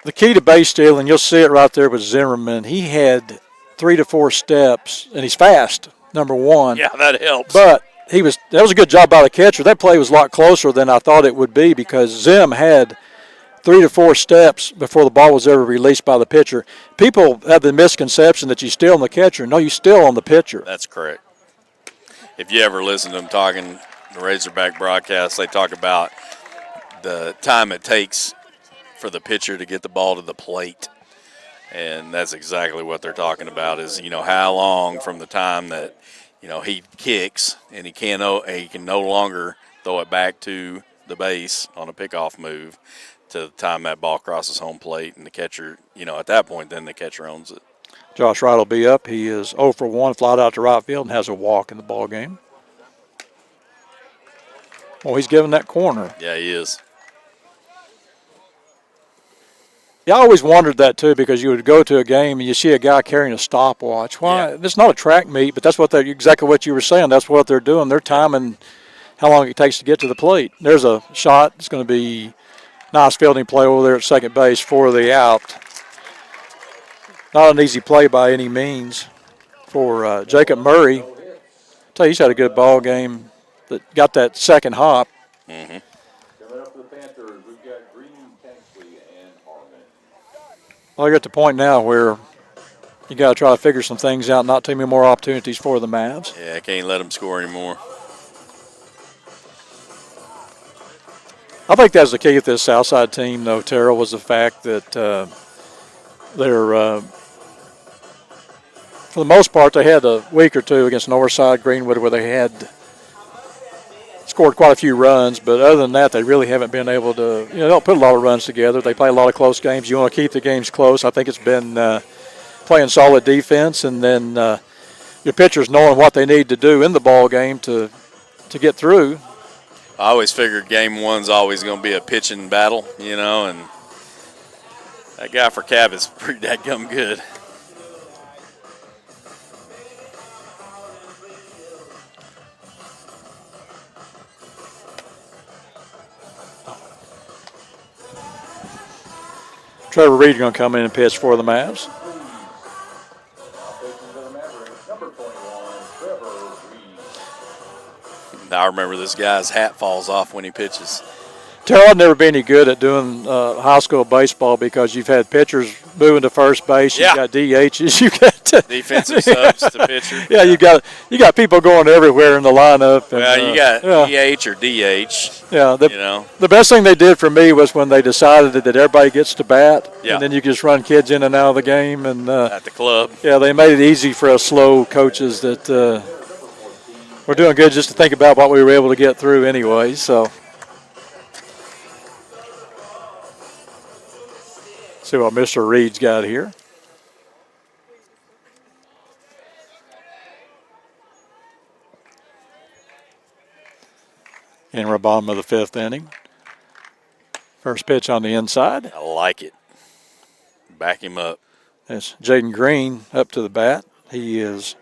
the key to base stealing, you'll see it right there with Zimmerman. He had 3 to 4 steps, and he's fast. Number 1. Yeah, that helps. But that was a good job by the catcher. That play was a lot closer than I thought it would be because Zim had 3 to 4 steps before the ball was ever released by the pitcher. People have the misconception that you steal on the catcher. No, you steal on the pitcher. That's correct. If you ever listen to them talking, the Razorback broadcast, they talk about the time it takes for the pitcher to get the ball to the plate. And that's exactly what they're talking about is, how long from the time that, he kicks and he can no longer throw it back to the base on a pickoff move to the time that ball crosses home plate and the catcher, at that point, then the catcher owns it. Josh Wright will be up. He is 0 for 1, flied out to right field, and has a walk in the ball game. Well, he's giving that corner. Yeah, he is. Yeah, I always wondered that too because you would go to a game and you see a guy carrying a stopwatch. Why? Yeah. It's not a track meet, but that's exactly what you were saying. That's what they're doing. They're timing how long it takes to get to the plate. There's a shot. It's going to be nice fielding play over there at second base for the out. Not an easy play by any means for Jacob Murray. I tell you, he's had a good ball game. That got that second hop. Mm-hmm. Coming up for the Panthers, we've got Green, Kingsley, and Harmon. Well, you're at the point now where you got to try to figure some things out. Not too many more opportunities for the Mavs. Yeah, I can't let them score anymore. I think that's the key with this Southside team, though, Terrell, was the fact that they're, for the most part, they had a week or two against Northside, Greenwood, where they had scored quite a few runs. But other than that, they really haven't been able to, they don't put a lot of runs together. They play a lot of close games. You want to keep the games close. I think it's been playing solid defense, and then your pitchers knowing what they need to do in the ball game to get through. I always figured game one's always going to be a pitching battle, and that guy for Cabot's pretty dadgum good. Trevor Reed's going to come in and pitch for the Mavs. Number 21, Trevor Reed. I remember this guy's hat falls off when he pitches. Terrell, I've never been any good at doing high school baseball because you've had pitchers moving to first base. Yeah. You've got DHs. You've got Defensive subs to pitcher. Yeah, you got people going everywhere in the lineup. And, Well, you got yeah. DH or DH. Yeah, The best thing they did for me was when they decided that everybody gets to bat, Yeah. and then you just run kids in and out of the game. And at the club. yeah, they made it easy for us slow coaches that we're doing good just to think about what we were able to get through anyway. So. See what Mr. Reed's got here. And we're bottom of the fifth inning. First pitch on the inside. I like it. Back him up. That's Jaden Green up to the bat. He is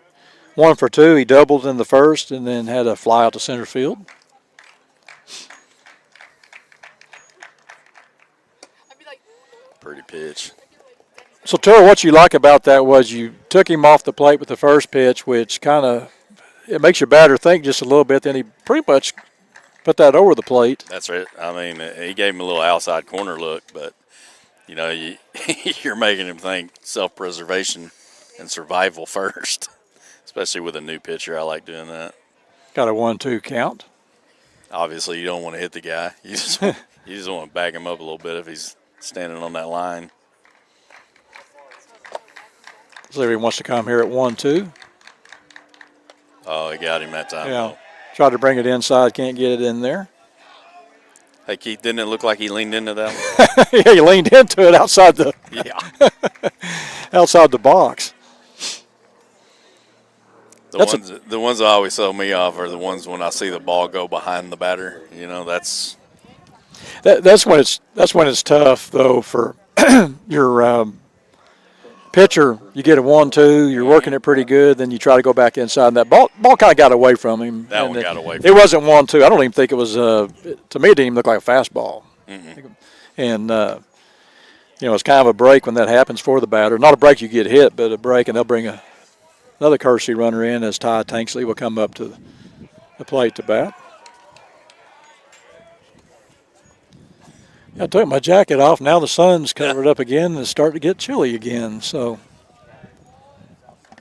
1 for 2. He doubled in the first and then had a fly out to center field. Pretty pitch. So, Terrell, what you like about that was you took him off the plate with the first pitch, which kind of it makes your batter think just a little bit. Then he pretty much put that over the plate. That's right. I mean, he gave him a little outside corner look, but, you're making him think self-preservation and survival first, especially with a new pitcher. I like doing that. Got a 1-2 count. Obviously, you don't want to hit the guy. You just want to back him up a little bit if he's standing on that line. So he wants to come here at 1-2. Oh, he got him that time. Yeah. Tried to bring it inside, can't get it in there. Hey, Keith, didn't it look like he leaned into that one? Yeah, he leaned into it outside the outside the box. The ones that always throw me off are the ones when I see the ball go behind the batter. That's when it's tough though for your pitcher. You get a 1-2, you're working it pretty good, then you try to go back inside, and that ball kind of got away from him. That and one got away from it him. wasn't 1-2. I don't even think it was. To me, it didn't even look like a fastball. Mm-mm. And it's kind of a break when that happens for the batter. Not a break you get hit, but a break, and they'll bring another courtesy runner in as Ty Tanksley will come up to the plate to bat. I took my jacket off. Now the sun's covered up again and it's starting to get chilly again. So,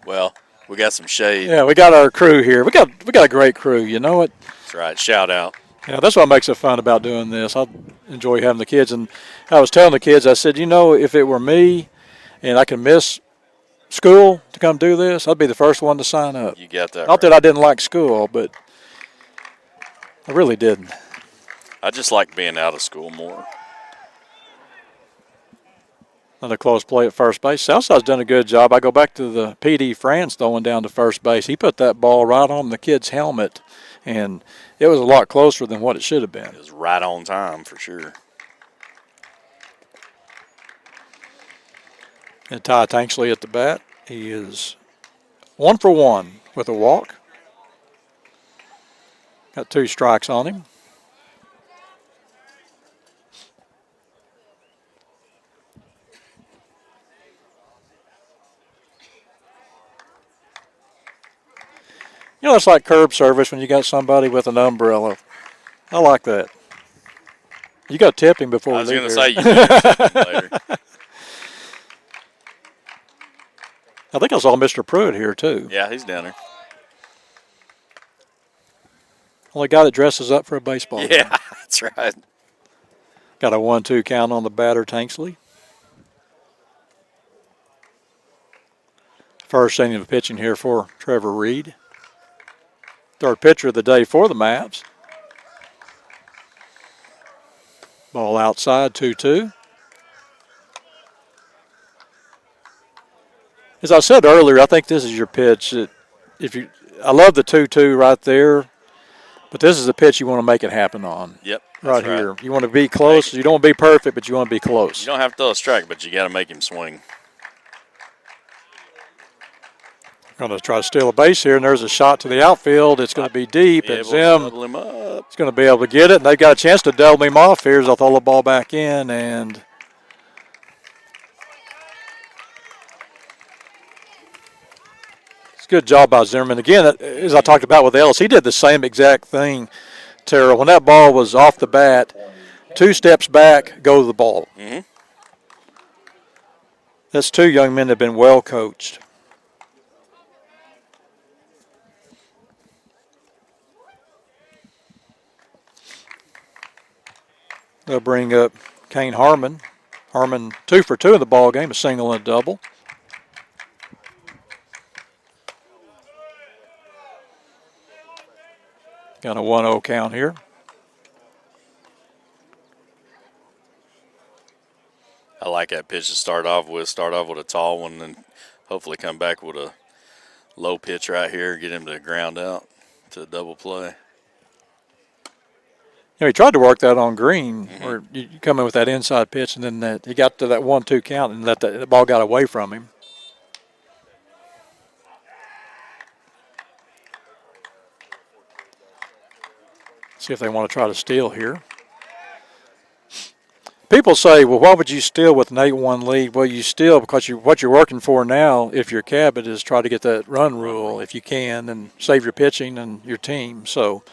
Well, we got some shade. yeah, we got our crew here. We got a great crew. You know it. That's right. Shout out. Yeah, that's what makes it fun about doing this. I enjoy having the kids. And I was telling the kids, I said, if it were me and I could miss school to come do this, I'd be the first one to sign up. You got that Not that I didn't like school, but I really didn't. I just like being out of school more. Another close play at first base. Southside's done a good job. I go back to the PD France throwing down to first base. He put that ball right on the kid's helmet, and it was a lot closer than what it should have been. It was right on time for sure. And Ty Tanksley at the bat. He is 1 for 1 with a walk. Got 2 strikes on him. It's like curb service when you got somebody with an umbrella. I like that. You got to tip him before I we was leave going to here. say you need something later. I think I saw Mr. Pruitt here, too. Yeah, he's down there. Only guy that dresses up for a baseball game. Yeah, that's right. Got a 1-2 count on the batter, Tanksley. First inning of pitching here for Trevor Reed. Third pitcher of the day for the Mavs. Ball outside, 2-2. As I said earlier, I think this is your pitch. I love the 2-2 right there, but this is the pitch you want to make it happen on. Yep. Right here. You want to be close. You don't want to be perfect, but you want to be close. You don't have to throw a strike, but you got to make him swing. Going to try to steal a base here, and there's a shot to the outfield. It's going to be deep, and Zim Double him up. is going to be able to get it. And they've got a chance to double him off here as they'll throw the ball back in. And it's a good job by Zimmerman. Again, as I talked about with Ellis, he did the same exact thing, Terrell. When that ball was off the bat, 2 steps back, go to the ball. Mm-hmm. That's 2 young men that have been well coached. They'll bring up Kane Harmon. Harmon 2 for 2 in the ball game, a single and a double. Got a 1-0 count here. I like that pitch to start off with. Start off with a tall one, and hopefully come back with a low pitch right here, get him to ground out to a double play. He tried to work that on Green, where you come in with that inside pitch, and then he got to that 1-2 count, and the ball got away from him. See if they want to try to steal here. People say, well, why would you steal with an 8-1 lead? Well, you steal because what you're working for now, if your Cabot, is try to get that run rule if you can and save your pitching and your team. So,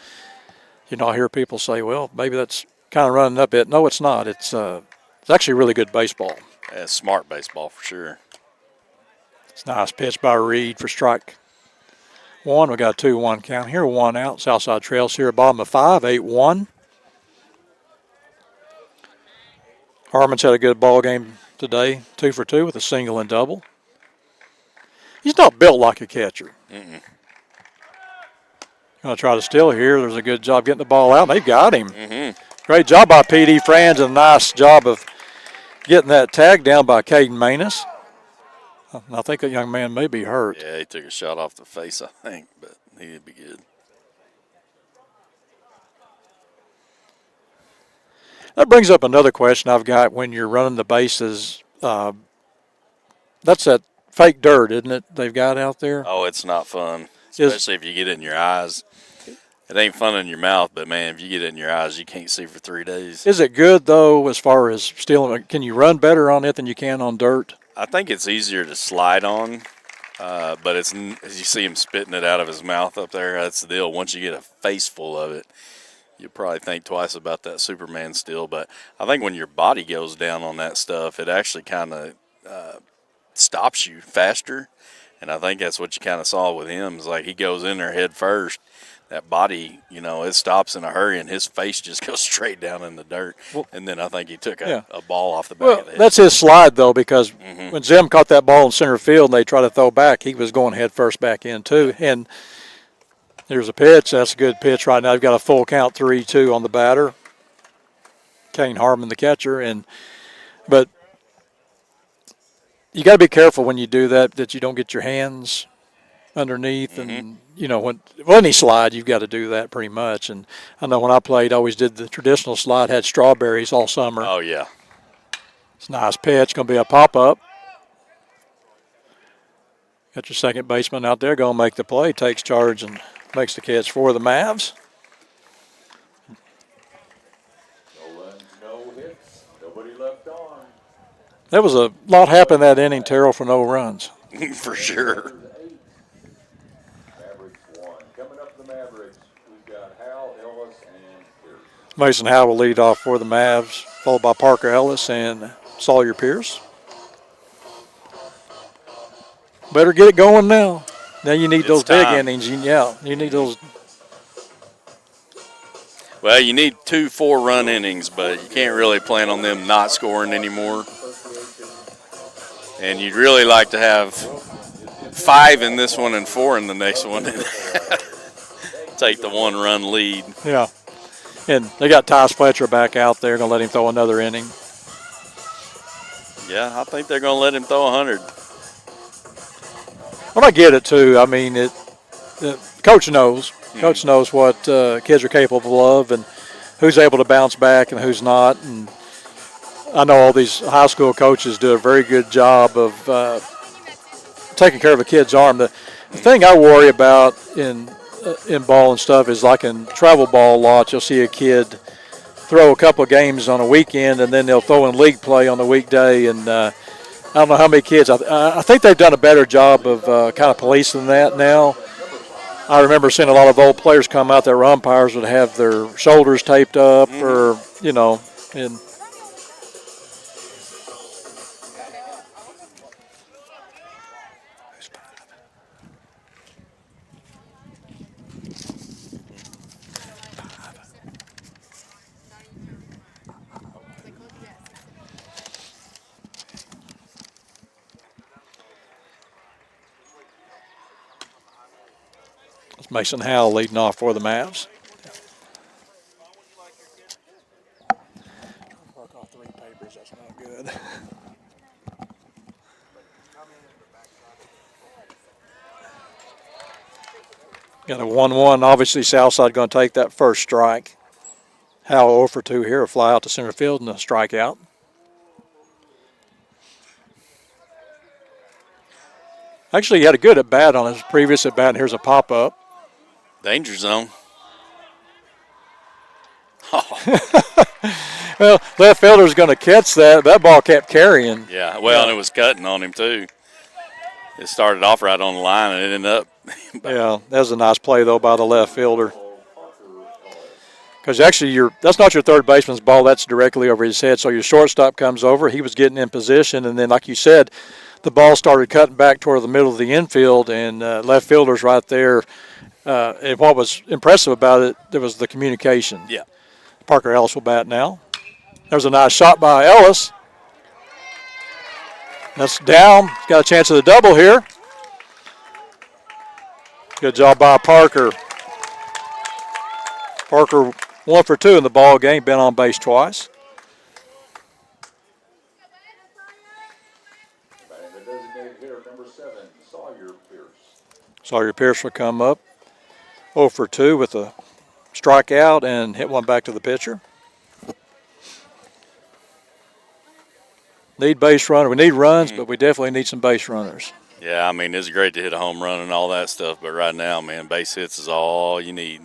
I hear people say, well, maybe that's kind of running up it. No, it's not. It's actually really good baseball. Yeah, smart baseball for sure. It's a nice pitch by Reed for strike 1. We got a 2-1 count here. 1 out. Southside Trails here, bottom of 5, 8-1. Harmon's had a good ball game today, 2 for 2 with a single and double. He's not built like a catcher. Going to try to steal here. There's a good job getting the ball out. They've got him. Great job by P.D. Franz, and a nice job of getting that tag down by Caden Manus. I think that young man may be hurt. Yeah, he took a shot off the face, I think, but he'd be good. That brings up another question I've got when you're running the bases. That's that fake dirt, isn't it, they've got out there? Oh, it's not fun, especially if you get it in your eyes. It ain't fun in your mouth, but, man, if you get it in your eyes, you can't see for 3 days. Is it good, though, as far as stealing? Can you run better on it than you can on dirt? I think it's easier to slide on, but as you see him spitting it out of his mouth up there, that's the deal. Once you get a face full of it, you probably think twice about that Superman steal. But I think when your body goes down on that stuff, it actually kind of stops you faster. And I think that's what you kind of saw with him. Is like he goes in there head first. That body, it stops in a hurry, and his face just goes straight down in the dirt. And then I think he took a ball off the back of the head. That's his slide, though, because when Zim caught that ball in center field and they tried to throw back, he was going head first back in, too. And there's a pitch. That's a good pitch right now. They've got a full count 3-2 on the batter. Kane Harmon, the catcher. But you got to be careful when you do that you don't get your hands underneath. And, when he slide, you've got to do that pretty much. And I know when I played, I always did the traditional slide, had strawberries all summer. Oh, yeah. It's a nice pitch. Going to be a pop-up. Got your second baseman out there going to make the play, takes charge and makes the catch for the Mavs. No runs, no hits, nobody left on. There was a lot happened that inning, Terrell, for no runs. For sure. Mavericks won. Coming up for the Mavericks, we've got Hal, Ellis, and Pierce. Mason Howe will lead off for the Mavs, followed by Parker Ellis and Sawyer Pierce. Better get it going now. Now you need those big innings. You need those. Well, you need 2 4-run innings, but you can't really plan on them not scoring anymore. And you'd really like to have 5 in this one and 4 in the next one. Take the 1-run lead. Yeah. And they got Tyus Fletcher back out there, going to let him throw another inning. Yeah, I think they're going to let him throw 100. Well, I get it, too. I mean, Coach knows. Coach knows what kids are capable of and who's able to bounce back and who's not. And I know all these high school coaches do a very good job of taking care of a kid's arm. The thing I worry about in ball and stuff is like in travel ball lots, you'll see a kid throw a couple of games on a weekend and then they'll throw in league play on the weekday. And I don't know how many kids. I think they've done a better job of kind of policing that now. I remember seeing a lot of old players come out there where umpires would have their shoulders taped up or, and Mason Howell leading off for the Mavs. Mark off 3 papers, that's not good. Got a 1-1. Obviously, Southside going to take that first strike. Howell 0 for 2 here, a fly out to center field and a strikeout. Actually, he had a good at bat on his previous at bat, and here's a pop up. Danger zone. Well, left fielder's going to catch that. That ball kept carrying. Yeah, well, and it was cutting on him, too. It started off right on the line, and it ended up. Yeah, that was a nice play, though, by the left fielder. Because actually, that's not your third baseman's ball. That's directly over his head. So your shortstop comes over. He was getting in position, and then, like you said, the ball started cutting back toward the middle of the infield, and left fielder's right there. And what was impressive about it, there was the communication. Yeah. Parker Ellis will bat now. There's a nice shot by Ellis. That's down. He's got a chance of the double here. Good job by Parker. Parker 1 for 2 in the ball game, been on base twice. Batting the designated hitter, number 7, Sawyer Pierce. Sawyer Pierce will come up 0 for 2 with a strikeout and hit one back to the pitcher. Need base runner. We need runs, but we definitely need some base runners. Yeah, I mean, it's great to hit a home run and all that stuff, but right now, man, base hits is all you need.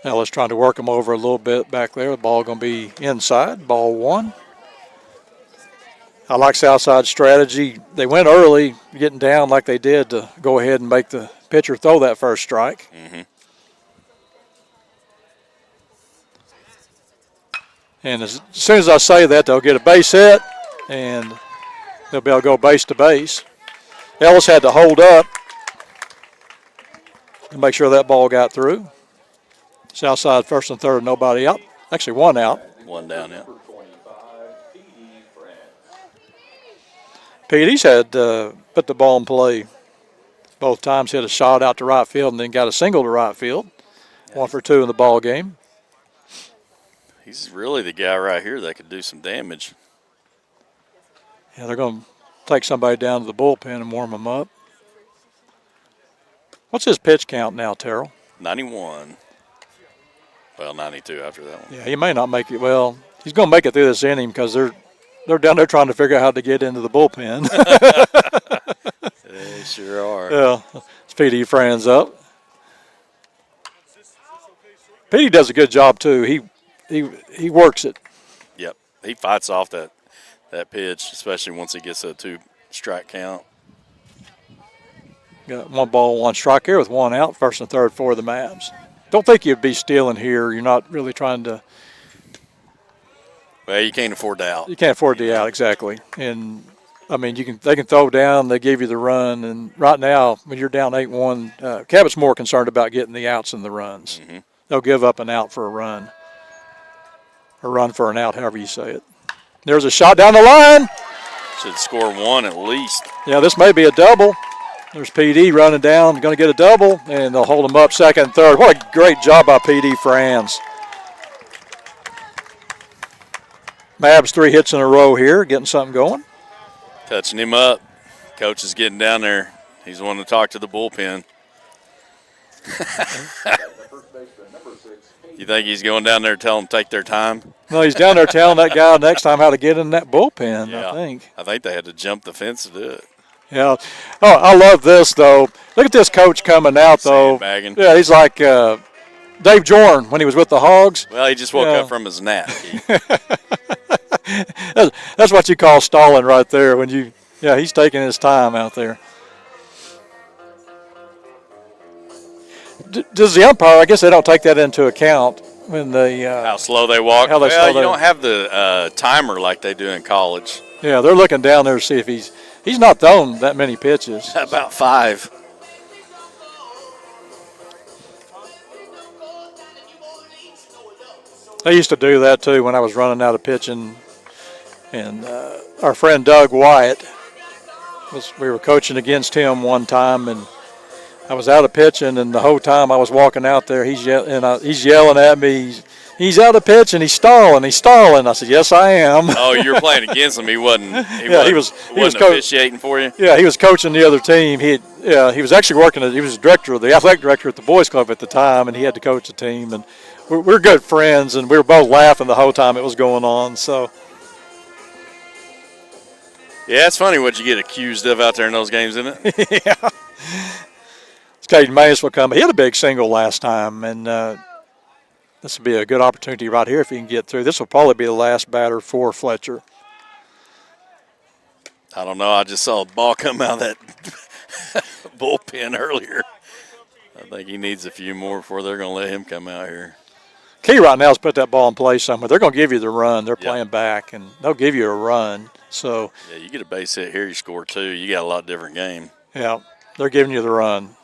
Ellis trying to work them over a little bit back there. The ball going to be inside. Ball 1. I like Southside's strategy. They went early, getting down like they did to go ahead and make the pitcher throw that first strike. Mm-hmm. And as soon as I say that, they'll get a base hit, and they'll be able to go base to base. Ellis had to hold up to make sure that ball got through. Southside first and third, nobody out. Actually, one out. One down, yeah. Petey's had put the ball in play both times, hit a shot out to right field and then got a single to right field. 1 for 2 in the ball game. He's really the guy right here that could do some damage. Yeah, they're going to take somebody down to the bullpen and warm him up. What's his pitch count now, Terrell? 91. Well, 92 after that one. Yeah, he may not make it. Well, he's going to make it through this inning because they're down there trying to figure out how to get into the bullpen. They sure are. Yeah, Petey Franz up. Petey does a good job too. He works it. Yep, he fights off that pitch, especially once he gets a 2-strike count. Got 1 ball, 1 strike here with 1 out, first and third for the Mavs. Don't think you'd be stealing here. You're not really trying to. Well, you can't afford to out. You can't afford the out, exactly. And I mean, they can throw down, they give you the run, and right now when you're down 8-1, Cabot's more concerned about getting the outs than the runs. Mm-hmm. They'll give up an out for a run, or run for an out, however you say it. There's a shot down the line. Should score 1 at least. Yeah, this may be a double. There's PD running down, going to get a double, and they'll hold him up second and third. What a great job by PD Franz. Mavs 3 hits in a row here, getting something going. Touching him up. Coach is getting down there. He's wanting to talk to the bullpen. You think he's going down there to tell them to take their time? No, he's down there telling that guy next time how to get in that bullpen, Yeah. I think. I think they had to jump the fence to do it. Yeah. Oh, I love this, though. Look at this coach coming out, though. Sandbagging. Yeah, he's like Dave Jorn when he was with the Hogs. Well, he just woke Yeah. up from his nap. That's what you call stalling right there. He's taking his time out there. Does the umpire, I guess they don't take that into account when they How slow they walk. How they slow Well, you they- don't have the timer like they do in college. yeah, they're looking down there to see if he's not thrown that many pitches. About 5. I used to do that too when I was running out of pitching. And our friend Doug Wyatt, we were coaching against him one time, and I was out of pitching, and the whole time I was walking out there, he's yelling at me. He's out of pitch and he's stalling. I said, "Yes, I am." Oh, you were playing against him. He wasn't. He was officiating for you. Yeah, he was coaching the other team. He was actually working. He was the athletic director at the boys club at the time, and he had to coach the team. And we're good friends, and we were both laughing the whole time it was going on. So. Yeah, it's funny what you get accused of out there in those games, isn't it? Yeah. Caden Mayes will come. He had a big single last time, and this will be a good opportunity right here if he can get through. This will probably be the last batter for Fletcher. I don't know. I just saw the ball come out of that bullpen earlier. I think he needs a few more before they're going to let him come out here. Key right now is put that ball in play somewhere. They're going to give you the run. They're Yep. playing back, and they'll give you a run. So, Yeah, you get a base hit here, you score 2. You got a lot different game. yeah, they're giving you the run.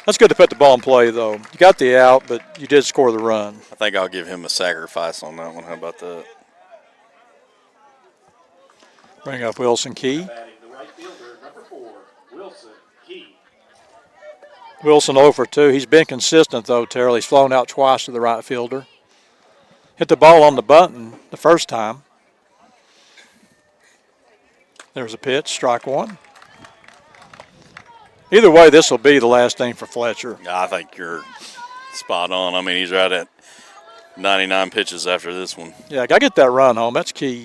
That's good to put the ball in play, though. You got the out, but you did score the run. I think I'll give him a sacrifice on that one. How about that? Bring up Wilson Key. Batting the right fielder, number 4, Wilson Key. Wilson 0 for 2. He's been consistent, though, Terrell. He's flown out twice to the right fielder. Hit the ball on the button the first time. There's a pitch, strike 1. Either way, this will be the last thing for Fletcher. I think you're spot on. I mean, he's right at 99 pitches after this one. Yeah, got to get that run home. That's key.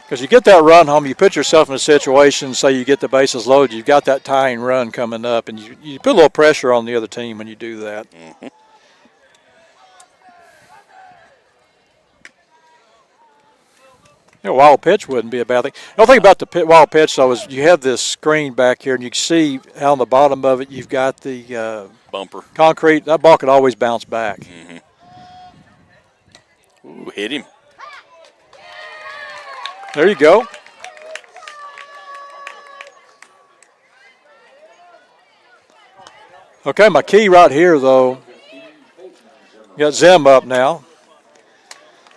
Because you get that run home, you put yourself in a situation, say you get the bases loaded, you've got that tying run coming up, and you put a little pressure on the other team when you do that. Mm-hmm. You know, wild pitch wouldn't be a bad thing. The only thing about the wild pitch, though, is you have this screen back here, and you can see how on the bottom of it you've got the Bumper. concrete. That ball could always bounce back. Mm-hmm. Ooh, hit him. There you go. Okay, my key right here, though, got Zim up now.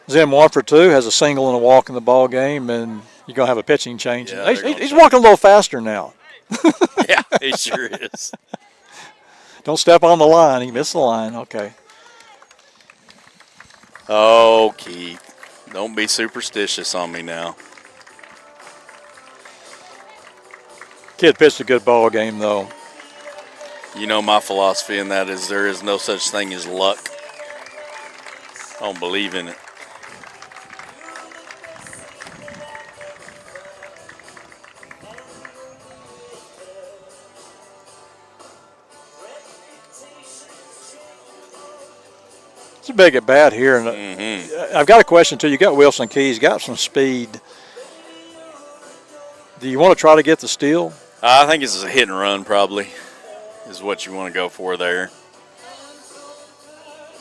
Zim 1 for 2, has a single and a walk in the ball game, and you're going to have a pitching change. Yeah, He's walking a little faster now. Yeah, he sure is. Don't step on the line. He missed the line. Okay. Oh, Keith. Don't be superstitious on me now. Kid pitched a good ball game, though. You know my philosophy in that is there is no such thing as luck. I don't believe in it. It's a big at bat here, and I've got a question too. You got Wilson Keys, got some speed. Do you want to try to get the steal? I think it's a hit and run probably is what you want to go for there.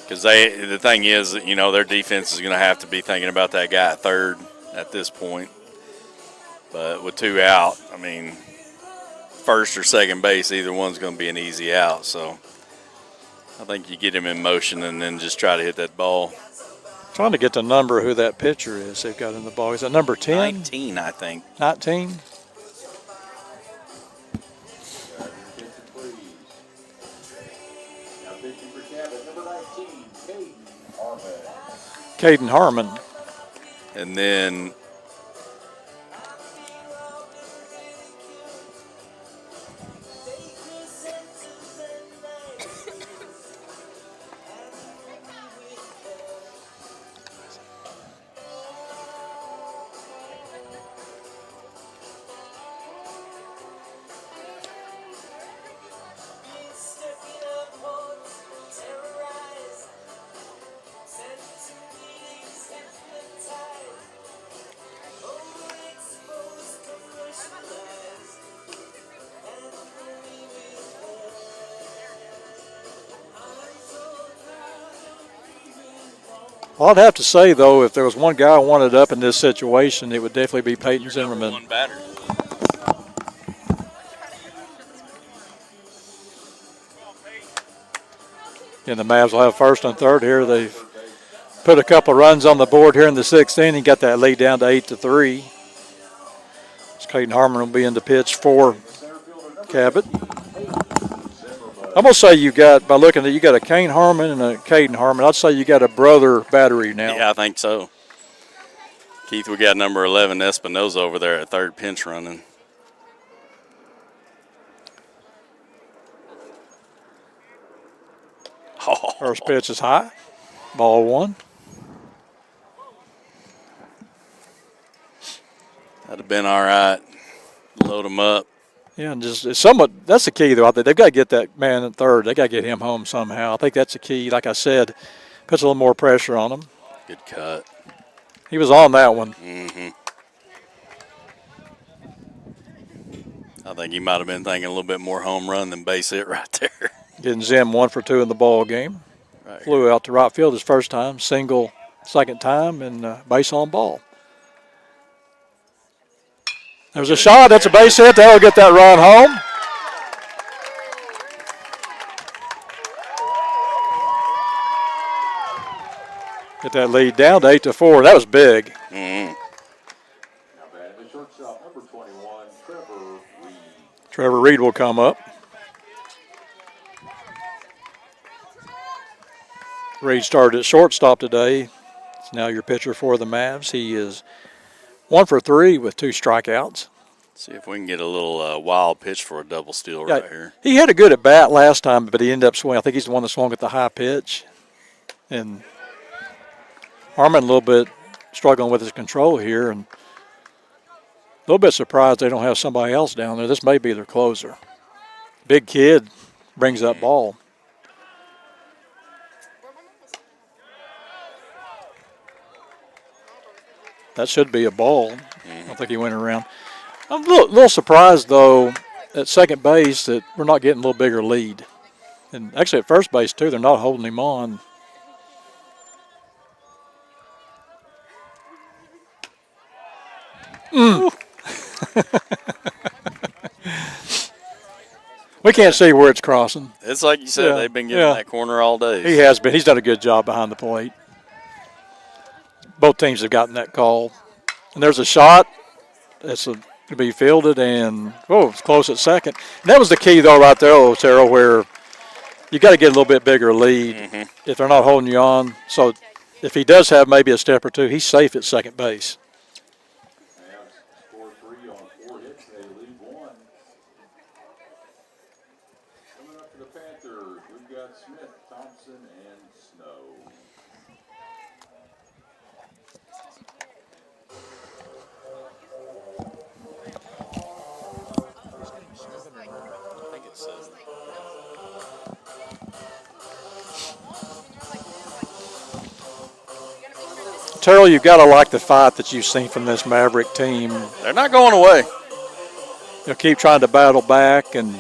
Because the thing is, you know, their defense is going to have to be thinking about that guy at third at this point. But with 2 out, I mean, first or second base, either one's going to be an easy out. So I think you get him in motion and then just try to hit that ball. Trying to get the number of who that pitcher is they've got in the ball. Is that number 10? 19, I think. 19? Now pitching for Cabot, number 19, Caden Harmon. Caden Harmon. And then Well, I'd have to say, though, if there was one guy I wanted up in this situation, it would definitely be Peyton Zimmerman. one batter. And the Mavs will have first and third here. They've put a couple runs on the board here in the 6th inning, got that lead down to 8-3. So Caden Harmon will be in the pitch for Cabot. I'm going to say you got, by looking at you got a Kane Harmon and a Caden Harmon, I'd say you got a brother battery now. Yeah, I think so. Keith, we got number 11, Espinoza, over there at third pinch running. Oh. First pitch is high. Ball 1. That'd have been all right. Load them up. Yeah, and just it's somewhat, that's the key, though. They've got to get that man in third. They got to get him home somehow. I think that's the key. Like I said, puts a little more pressure on him. Good cut. He was on that one. Mm-hmm. I think he might have been thinking a little bit more home run than base hit right there. Getting Zim 1 for 2 in the ball game. Right. Flew out to right field his first time, single second time, and base on ball. There's a shot. That's a base hit. That'll get that run home. Get that lead down to 8-4. That was big. Mm-hmm. Now batting the shortstop, number 21, Trevor Reed. Trevor Reed will come up. Reed started at shortstop today. It's now your pitcher for the Mavs. He is 1 for 3 with 2 strikeouts. See if we can get a little wild pitch for a double steal Yeah, right here. he had a good at bat last time, but he ended up swinging. I think he's the one that swung at the high pitch. And Harmon a little bit struggling with his control here, and a little bit surprised they don't have somebody else down there. This may be their closer. Big kid brings that ball. That should be a ball. I don't think he went around. I'm a little surprised, though, at second base that we're not getting a little bigger lead. And actually at first base, too, they're not holding him on. We can't see where it's crossing. It's like you said, they've been getting that corner all day. He has been. He's done a good job behind the plate. Both teams have gotten that call. And there's a shot. It's to be fielded, and, it's close at second. And that was the key, though, right there, Otero, where you got to get a little bit bigger lead if they're not holding you on. So if he does have maybe a step or two, he's safe at second base. Mavs score 3 on 4 hits. They leave 1. Coming up for the Panthers, we've got Smith, Thompson, and Snow. I think it says Terrell, you've got to like the fight that you've seen from this Maverick team. they're not going away. They'll keep trying to battle back, and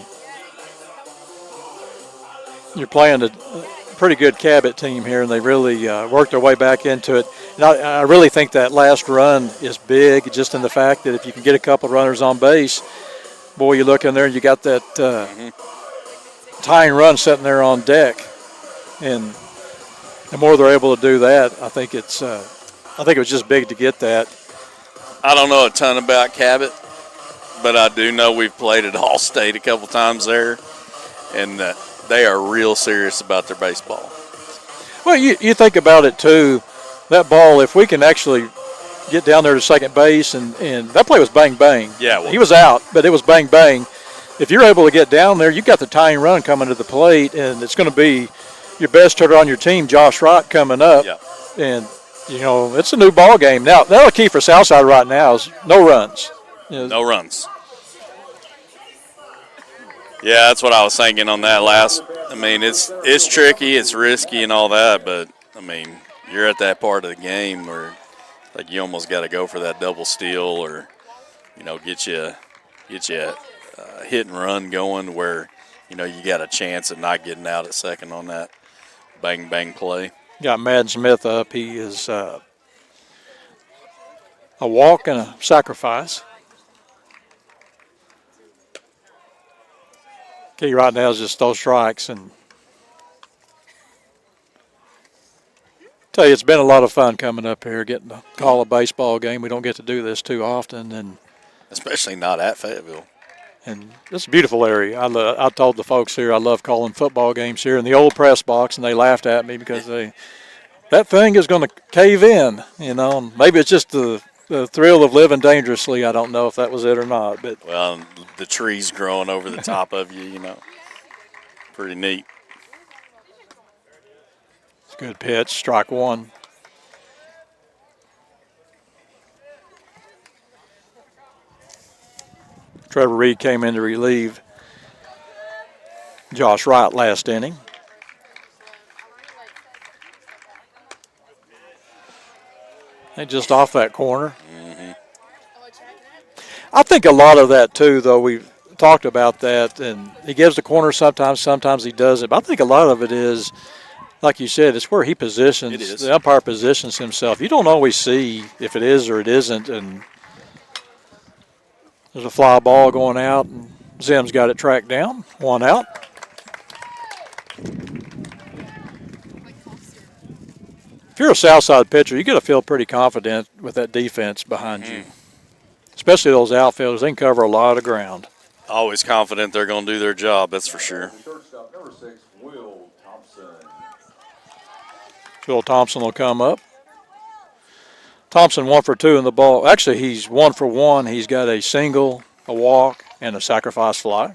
you're playing a pretty good Cabot team here, and they really worked their way back into it. And I really think that last run is big, just in the fact that if you can get a couple runners on base, boy, you look in there and you got that tying run sitting there on deck, and the more they're able to do that, I think it was just big to get that. I don't know a ton about Cabot, but I do know we've played at All-State a couple times there, and they are real serious about their baseball. Well, you think about it, too. That ball, if we can actually get down there to second base, and that play was bang-bang. Yeah, well, he was out, but it was bang-bang. If you're able to get down there, you've got the tying run coming to the plate, and it's going to be your best hitter on your team, Josh Wright, coming up. Yeah. And, it's a new ball game. Now, the key for Southside right now is no runs. No runs. Yeah, that's what I was thinking on that last. I mean, it's tricky, it's risky and all that, but, I mean, you're at that part of the game where, like, you almost got to go for that double steal or, get you a hit and run going where, you got a chance of not getting out at second on that bang-bang play. Got Madden Smith up. He is a walk and a sacrifice. Key right now is just those strikes. And tell you, it's been a lot of fun coming up here, getting to call a baseball game. We don't get to do this too often, and especially not at Fayetteville. And it's a beautiful area. I told the folks here I love calling football games here in the old press box, and they laughed at me because that thing is going to cave in, Maybe it's just the thrill of living dangerously. I don't know if that was it or not. But well, the trees growing over the top of you, pretty neat. It's a good pitch, strike one. Trevor Reed came in to relieve Josh Wright last inning. And just off that corner. I think a lot of that, too, though, we've talked about that, and he gives the corner sometimes he doesn't. But I think a lot of it is, like you said, it's where he positions, the umpire positions himself. You don't always see if it is or it isn't, and there's a fly ball going out, and Zim's got it tracked down. One out. If you're a Southside pitcher, you got to feel pretty confident with that defense behind you, especially those outfielders. They can cover a lot of ground. Always confident they're going to do their job, that's for sure. Shortstop number 6, Will Thompson. Will Thompson will come up. Thompson 1 for 2 in the ball. Actually, he's 1 for 1. He's got a single a walk, and a sacrifice fly.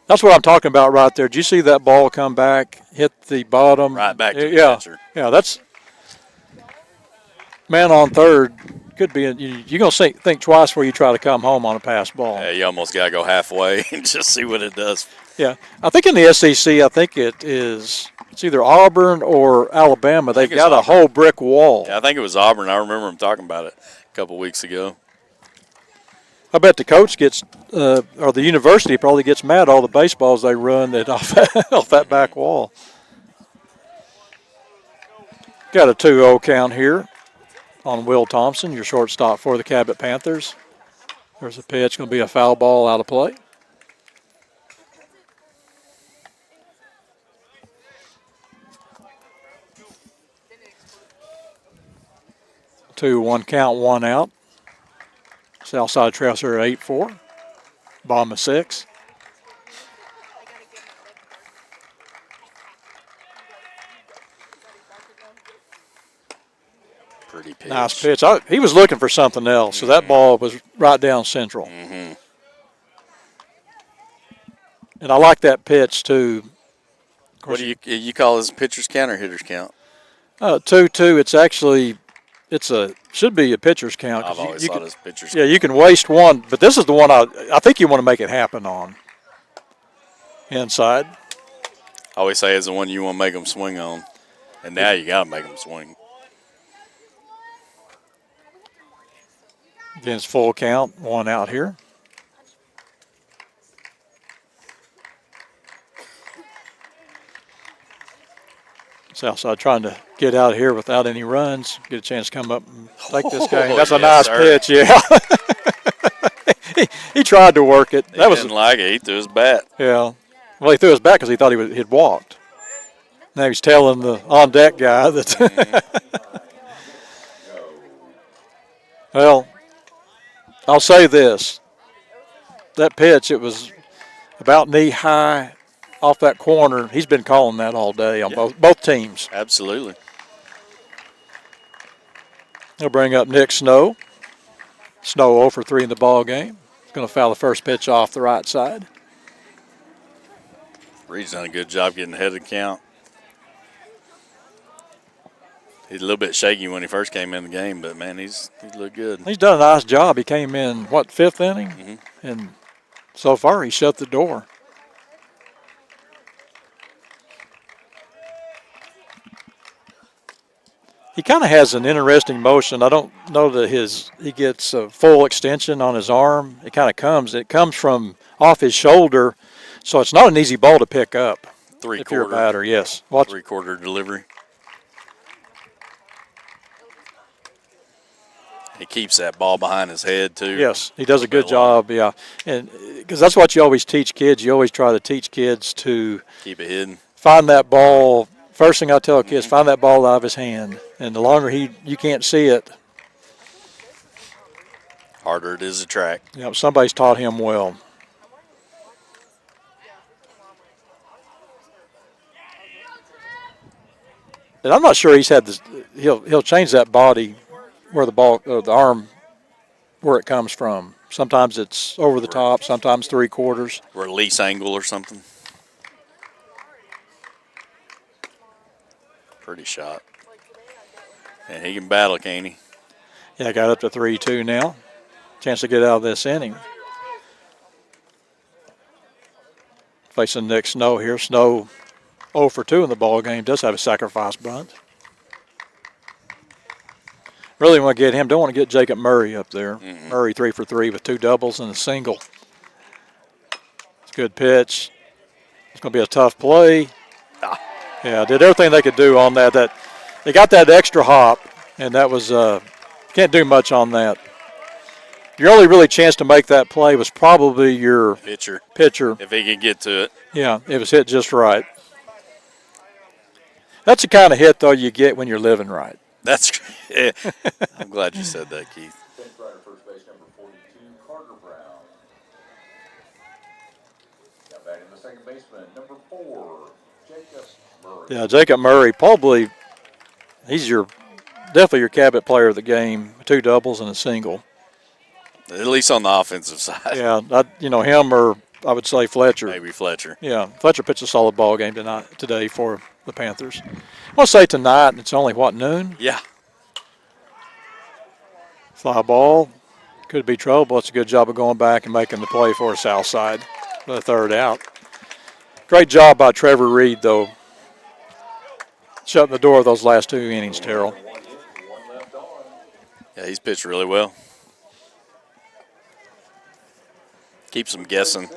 That's what I'm talking about right there. Did you see that ball come back, hit the bottom? Right back to the yeah, pitcher. yeah. That's man on third. Could be. You're gonna think twice before you try to come home on a pass ball. Yeah, you almost got to go halfway and just see what it does. Yeah, I think in the SEC, I think it's either Auburn or Alabama. They've got a whole brick wall. Yeah, I think it was Auburn. I remember him talking about it a couple weeks ago. I bet the coach gets, or the university probably gets mad at all the baseballs they run that off that back wall. Got a 2-0 count here on Will Thompson, your shortstop for the Cabot Panthers. There's a pitch, going to be a foul ball out of play. 2-1 count, 1 out. Southside trails here at 8-4. Bottom of 6. Pretty pitch. Nice pitch. He was looking for something else, so that ball was right down central. Mm-hmm. And I like that pitch, too. What do you call this, pitcher's count or hitter's count? 2-2. It's actually, should be a pitcher's count. I've always thought it was pitcher's Yeah, count. you can waste one, but this is the one I think you want to make it happen on. Inside. I always say it's the one you want to make them swing on. And now you got to make them swing. Again, it's full count, 1 out here. Southside trying to get out of here without any runs, get a chance to come up and take this game. That's a yes, nice sir. pitch, yeah. he tried to work it. He didn't like it. He threw his bat. Yeah. Well, he threw his back because he thought he'd walked. Now he's telling the on-deck guy that. Well, I'll say this. That pitch, it was about knee-high off that corner. He's been calling that all day on both teams. Absolutely. He'll bring up Nick Snow. Snow 0 for 3 in the ball game. He's going to foul the first pitch off the right side. Reed's done a good job getting ahead of the count. He's a little bit shaky when he first came in the game, but, man, he's looked good. He's done a nice job. He came in, 5th inning? Mm-hmm. And so far he shut the door. He kind of has an interesting motion. I don't know that he gets a full extension on his arm. It comes from off his shoulder, so it's not an easy ball to pick up. If you're a batter, yes. Three-quarter delivery. He keeps that ball behind his head, too. Yes, he does a good job, yeah. And because that's what you always teach kids. You always try to teach kids to keep it hidden. Find that ball. First thing I tell kids, find that ball out of his hand. And the longer you can't see it, harder it is to track. Yeah, somebody's taught him well. And I'm not sure he's had this. He'll change that body where the ball, or the arm, where it comes from. Sometimes it's over the top, sometimes 3/4. Release angle or something. Pretty shot. And he can battle, can't he? Yeah, got up to 3-2 now. Chance to get out of this inning. Facing Nick Snow here. Snow 0 for 2 in the ball game. Does have a sacrifice bunt. Really want to get him. Don't want to get Jacob Murray up there. Mm-hmm. Murray 3 for 3 with 2 doubles and a single. It's a good pitch. It's going to be a tough play. Yeah, did everything they could do on that. They got that extra hop, and that was can't do much on that. Your only really chance to make that play was probably your pitcher. If he could get to it. Yeah, it was hit just right. That's the kind of hit, though, you get when you're living right. That's yeah. I'm glad you said that, Keith. First base number 42, Carter Brown. Got back in the second baseman, number 4, Jacob Murray. Yeah, Jacob Murray, probably he's your definitely your Cabot player of the game. 2 doubles and a single. At least on the offensive side. Yeah, him or I would say Fletcher. Maybe Fletcher. Yeah, Fletcher pitched a solid ball game today for the Panthers. I want to say tonight, it's only, noon? Yeah. Fly ball. Could be trouble. It's a good job of going back and making the play for Southside for the 3rd out. Great job by Trevor Reed, though. Shutting the door of those last 2 innings, Terrell. Yeah, he's pitched really well. Keeps them guessing.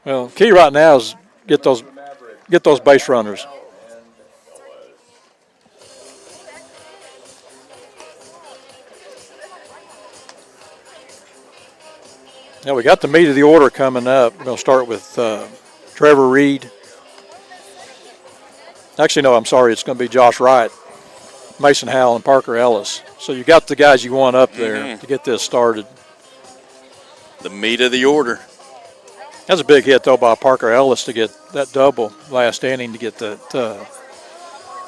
Well, key right now is get those base runners. Now we got the meat of the order coming up. We're going to start with Trevor Reed. Actually, no, I'm sorry. It's going to be Josh Wright, Mason Howell, and Parker Ellis. So you got the guys you want up there to get this started. The meat of the order. That's a big hit, though, by Parker Ellis to get that double last inning to get the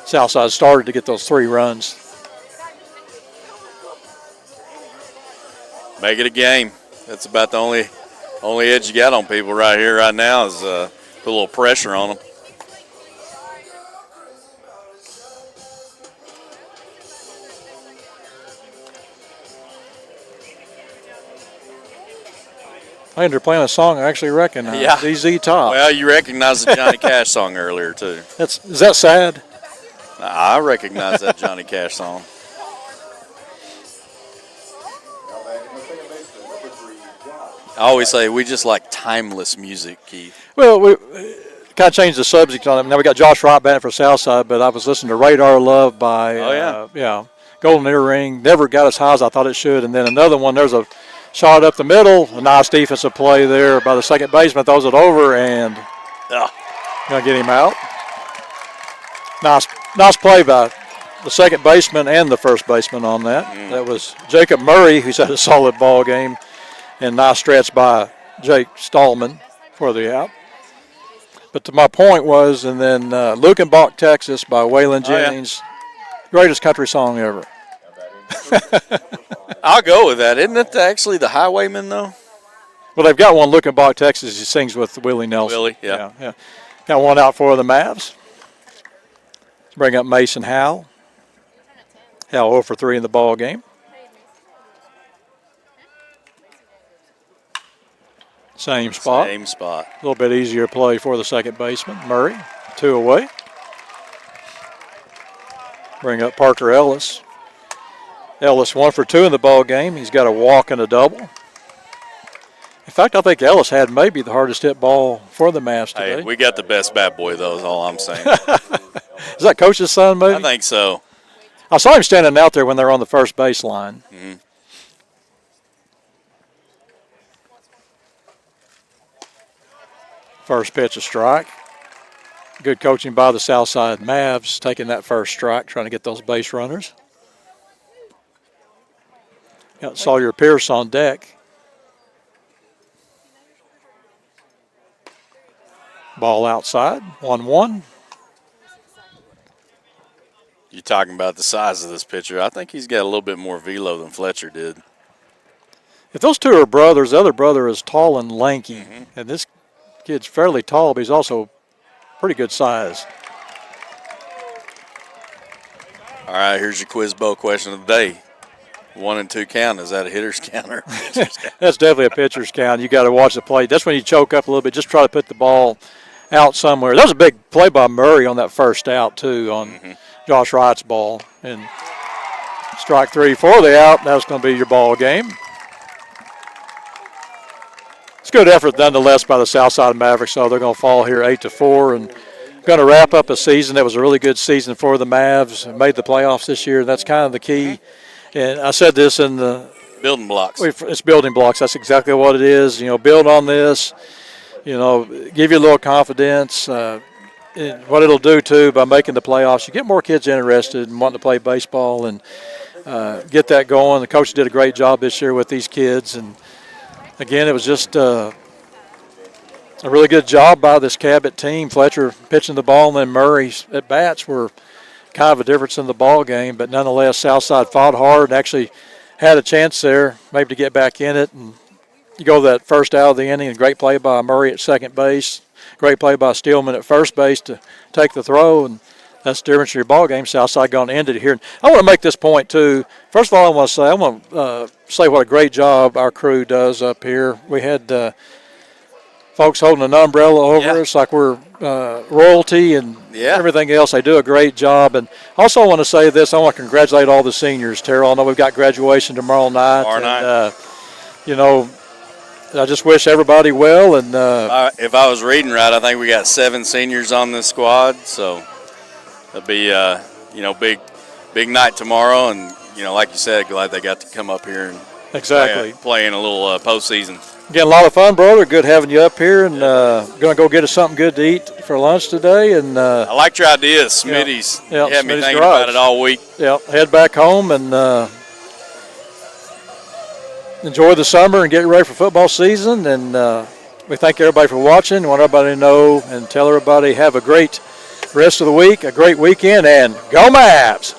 Southside started to get those 3 runs. Make it a game. That's about the only edge you got on people right here, right now is put a little pressure on them. I think they're playing a song I actually recognize. Yeah. ZZ Top. Well, you recognized the Johnny Cash song earlier, too. Is that sad? I recognize that Johnny Cash song. I always say we just like timeless music, Keith. Well, we kind of changed the subject on it. Now we got Josh Wright batting for Southside, but I was listening to Radar Love by Golden Earring. Never got as high as I thought it should. And then another one, there's a shot up the middle, a nice defensive play there by the second baseman, throws it over and gonna get him out. Nice play by the second baseman and the first baseman on that. That was Jacob Murray, who's had a solid ball game, and nice stretch by Jake Stallman for the out. But to my point was, and then Lukenbach, Texas by Waylon Jennings, greatest country song ever. I'll go with that. Isn't it actually the Highwayman, though? Well, they've got one, Lukenbach, Texas. He sings with Willie Nelson. Willie, yeah. Got one out for the Mavs. Let's bring up Mason Howell. Howell 0 for 3 in the ball game. Same spot. Same spot. A little bit easier play for the second baseman. Murray, 2 away. Bring up Parker Ellis. Ellis 1 for 2 in the ball game. He's got a walk and a double. In fact, I think Ellis had maybe the hardest hit ball for the Mavs today. Hey, we got the best bat boy, though, is all I'm saying. Is that Coach's son, maybe? I think so. I saw him standing out there when they were on the first baseline. Mm-hmm. First pitch, a strike. Good coaching by the Southside Mavs, taking that first strike, trying to get those base runners. Got Sawyer Pierce on deck. Ball outside, 1-1. You're talking about the size of this pitcher. I think he's got a little bit more velo than Fletcher did. If those two are brothers, the other brother is tall and lanky, and this kid's fairly tall, but he's also pretty good size. All right, here's your Quiz Bowl question of the day. 1 and 2 count, is that a hitter's count or a pitcher's count? That's definitely a pitcher's count. You got to watch the play. That's when you choke up a little bit. Just try to put the ball out somewhere. That was a big play by Murray on that first out, too, on Josh Wright's ball. And strike 3 for the out. That's going to be your ball game. It's good effort nonetheless by the Southside Mavericks, so they're going to fall here 8-4 and going to wrap up a season that was a really good season for the Mavs. Made the playoffs this year. That's kind of the key. And I said this in the building blocks. It's building blocks. That's exactly what it is. You know, build on this. You know, give you a little confidence. What it'll do too by making the playoffs, you get more kids interested in wanting to play baseball and get that going. The coach did a great job this year with these kids, and again, it was just a really good job by this Cabot team. Fletcher pitching the ball, and then Murray's at bats were kind of a difference in the ball game. But nonetheless, Southside fought hard and actually had a chance there maybe to get back in it. And you go that first out of the inning, a great play by Murray at second base, great play by Steelman at first base to take the throw, and that's the difference in your ball game. Southside going to end it here. And I want to make this point too. First of all, I want to say what a great job our crew does up here. We had folks holding an umbrella over us like we're royalty and everything else. They do a great job. And also I want to say this. I want to congratulate all the seniors, Terrell. I know we've got graduation tomorrow night. You know, I just wish everybody well. And if I was reading right, I think we got 7 seniors on this squad. So it'll be, big night tomorrow. And, like you said, glad they got to come up here and play in a little postseason. Again, a lot of fun, brother. Good having you up here, and going to go get us something good to eat for lunch today. And I liked your idea, Smitty's. You had me thinking about it all week. Yeah, head back home and enjoy the summer and get ready for football season. And we thank everybody for watching. We want everybody to know and tell everybody have a great rest of the week, a great weekend, and go Mavs!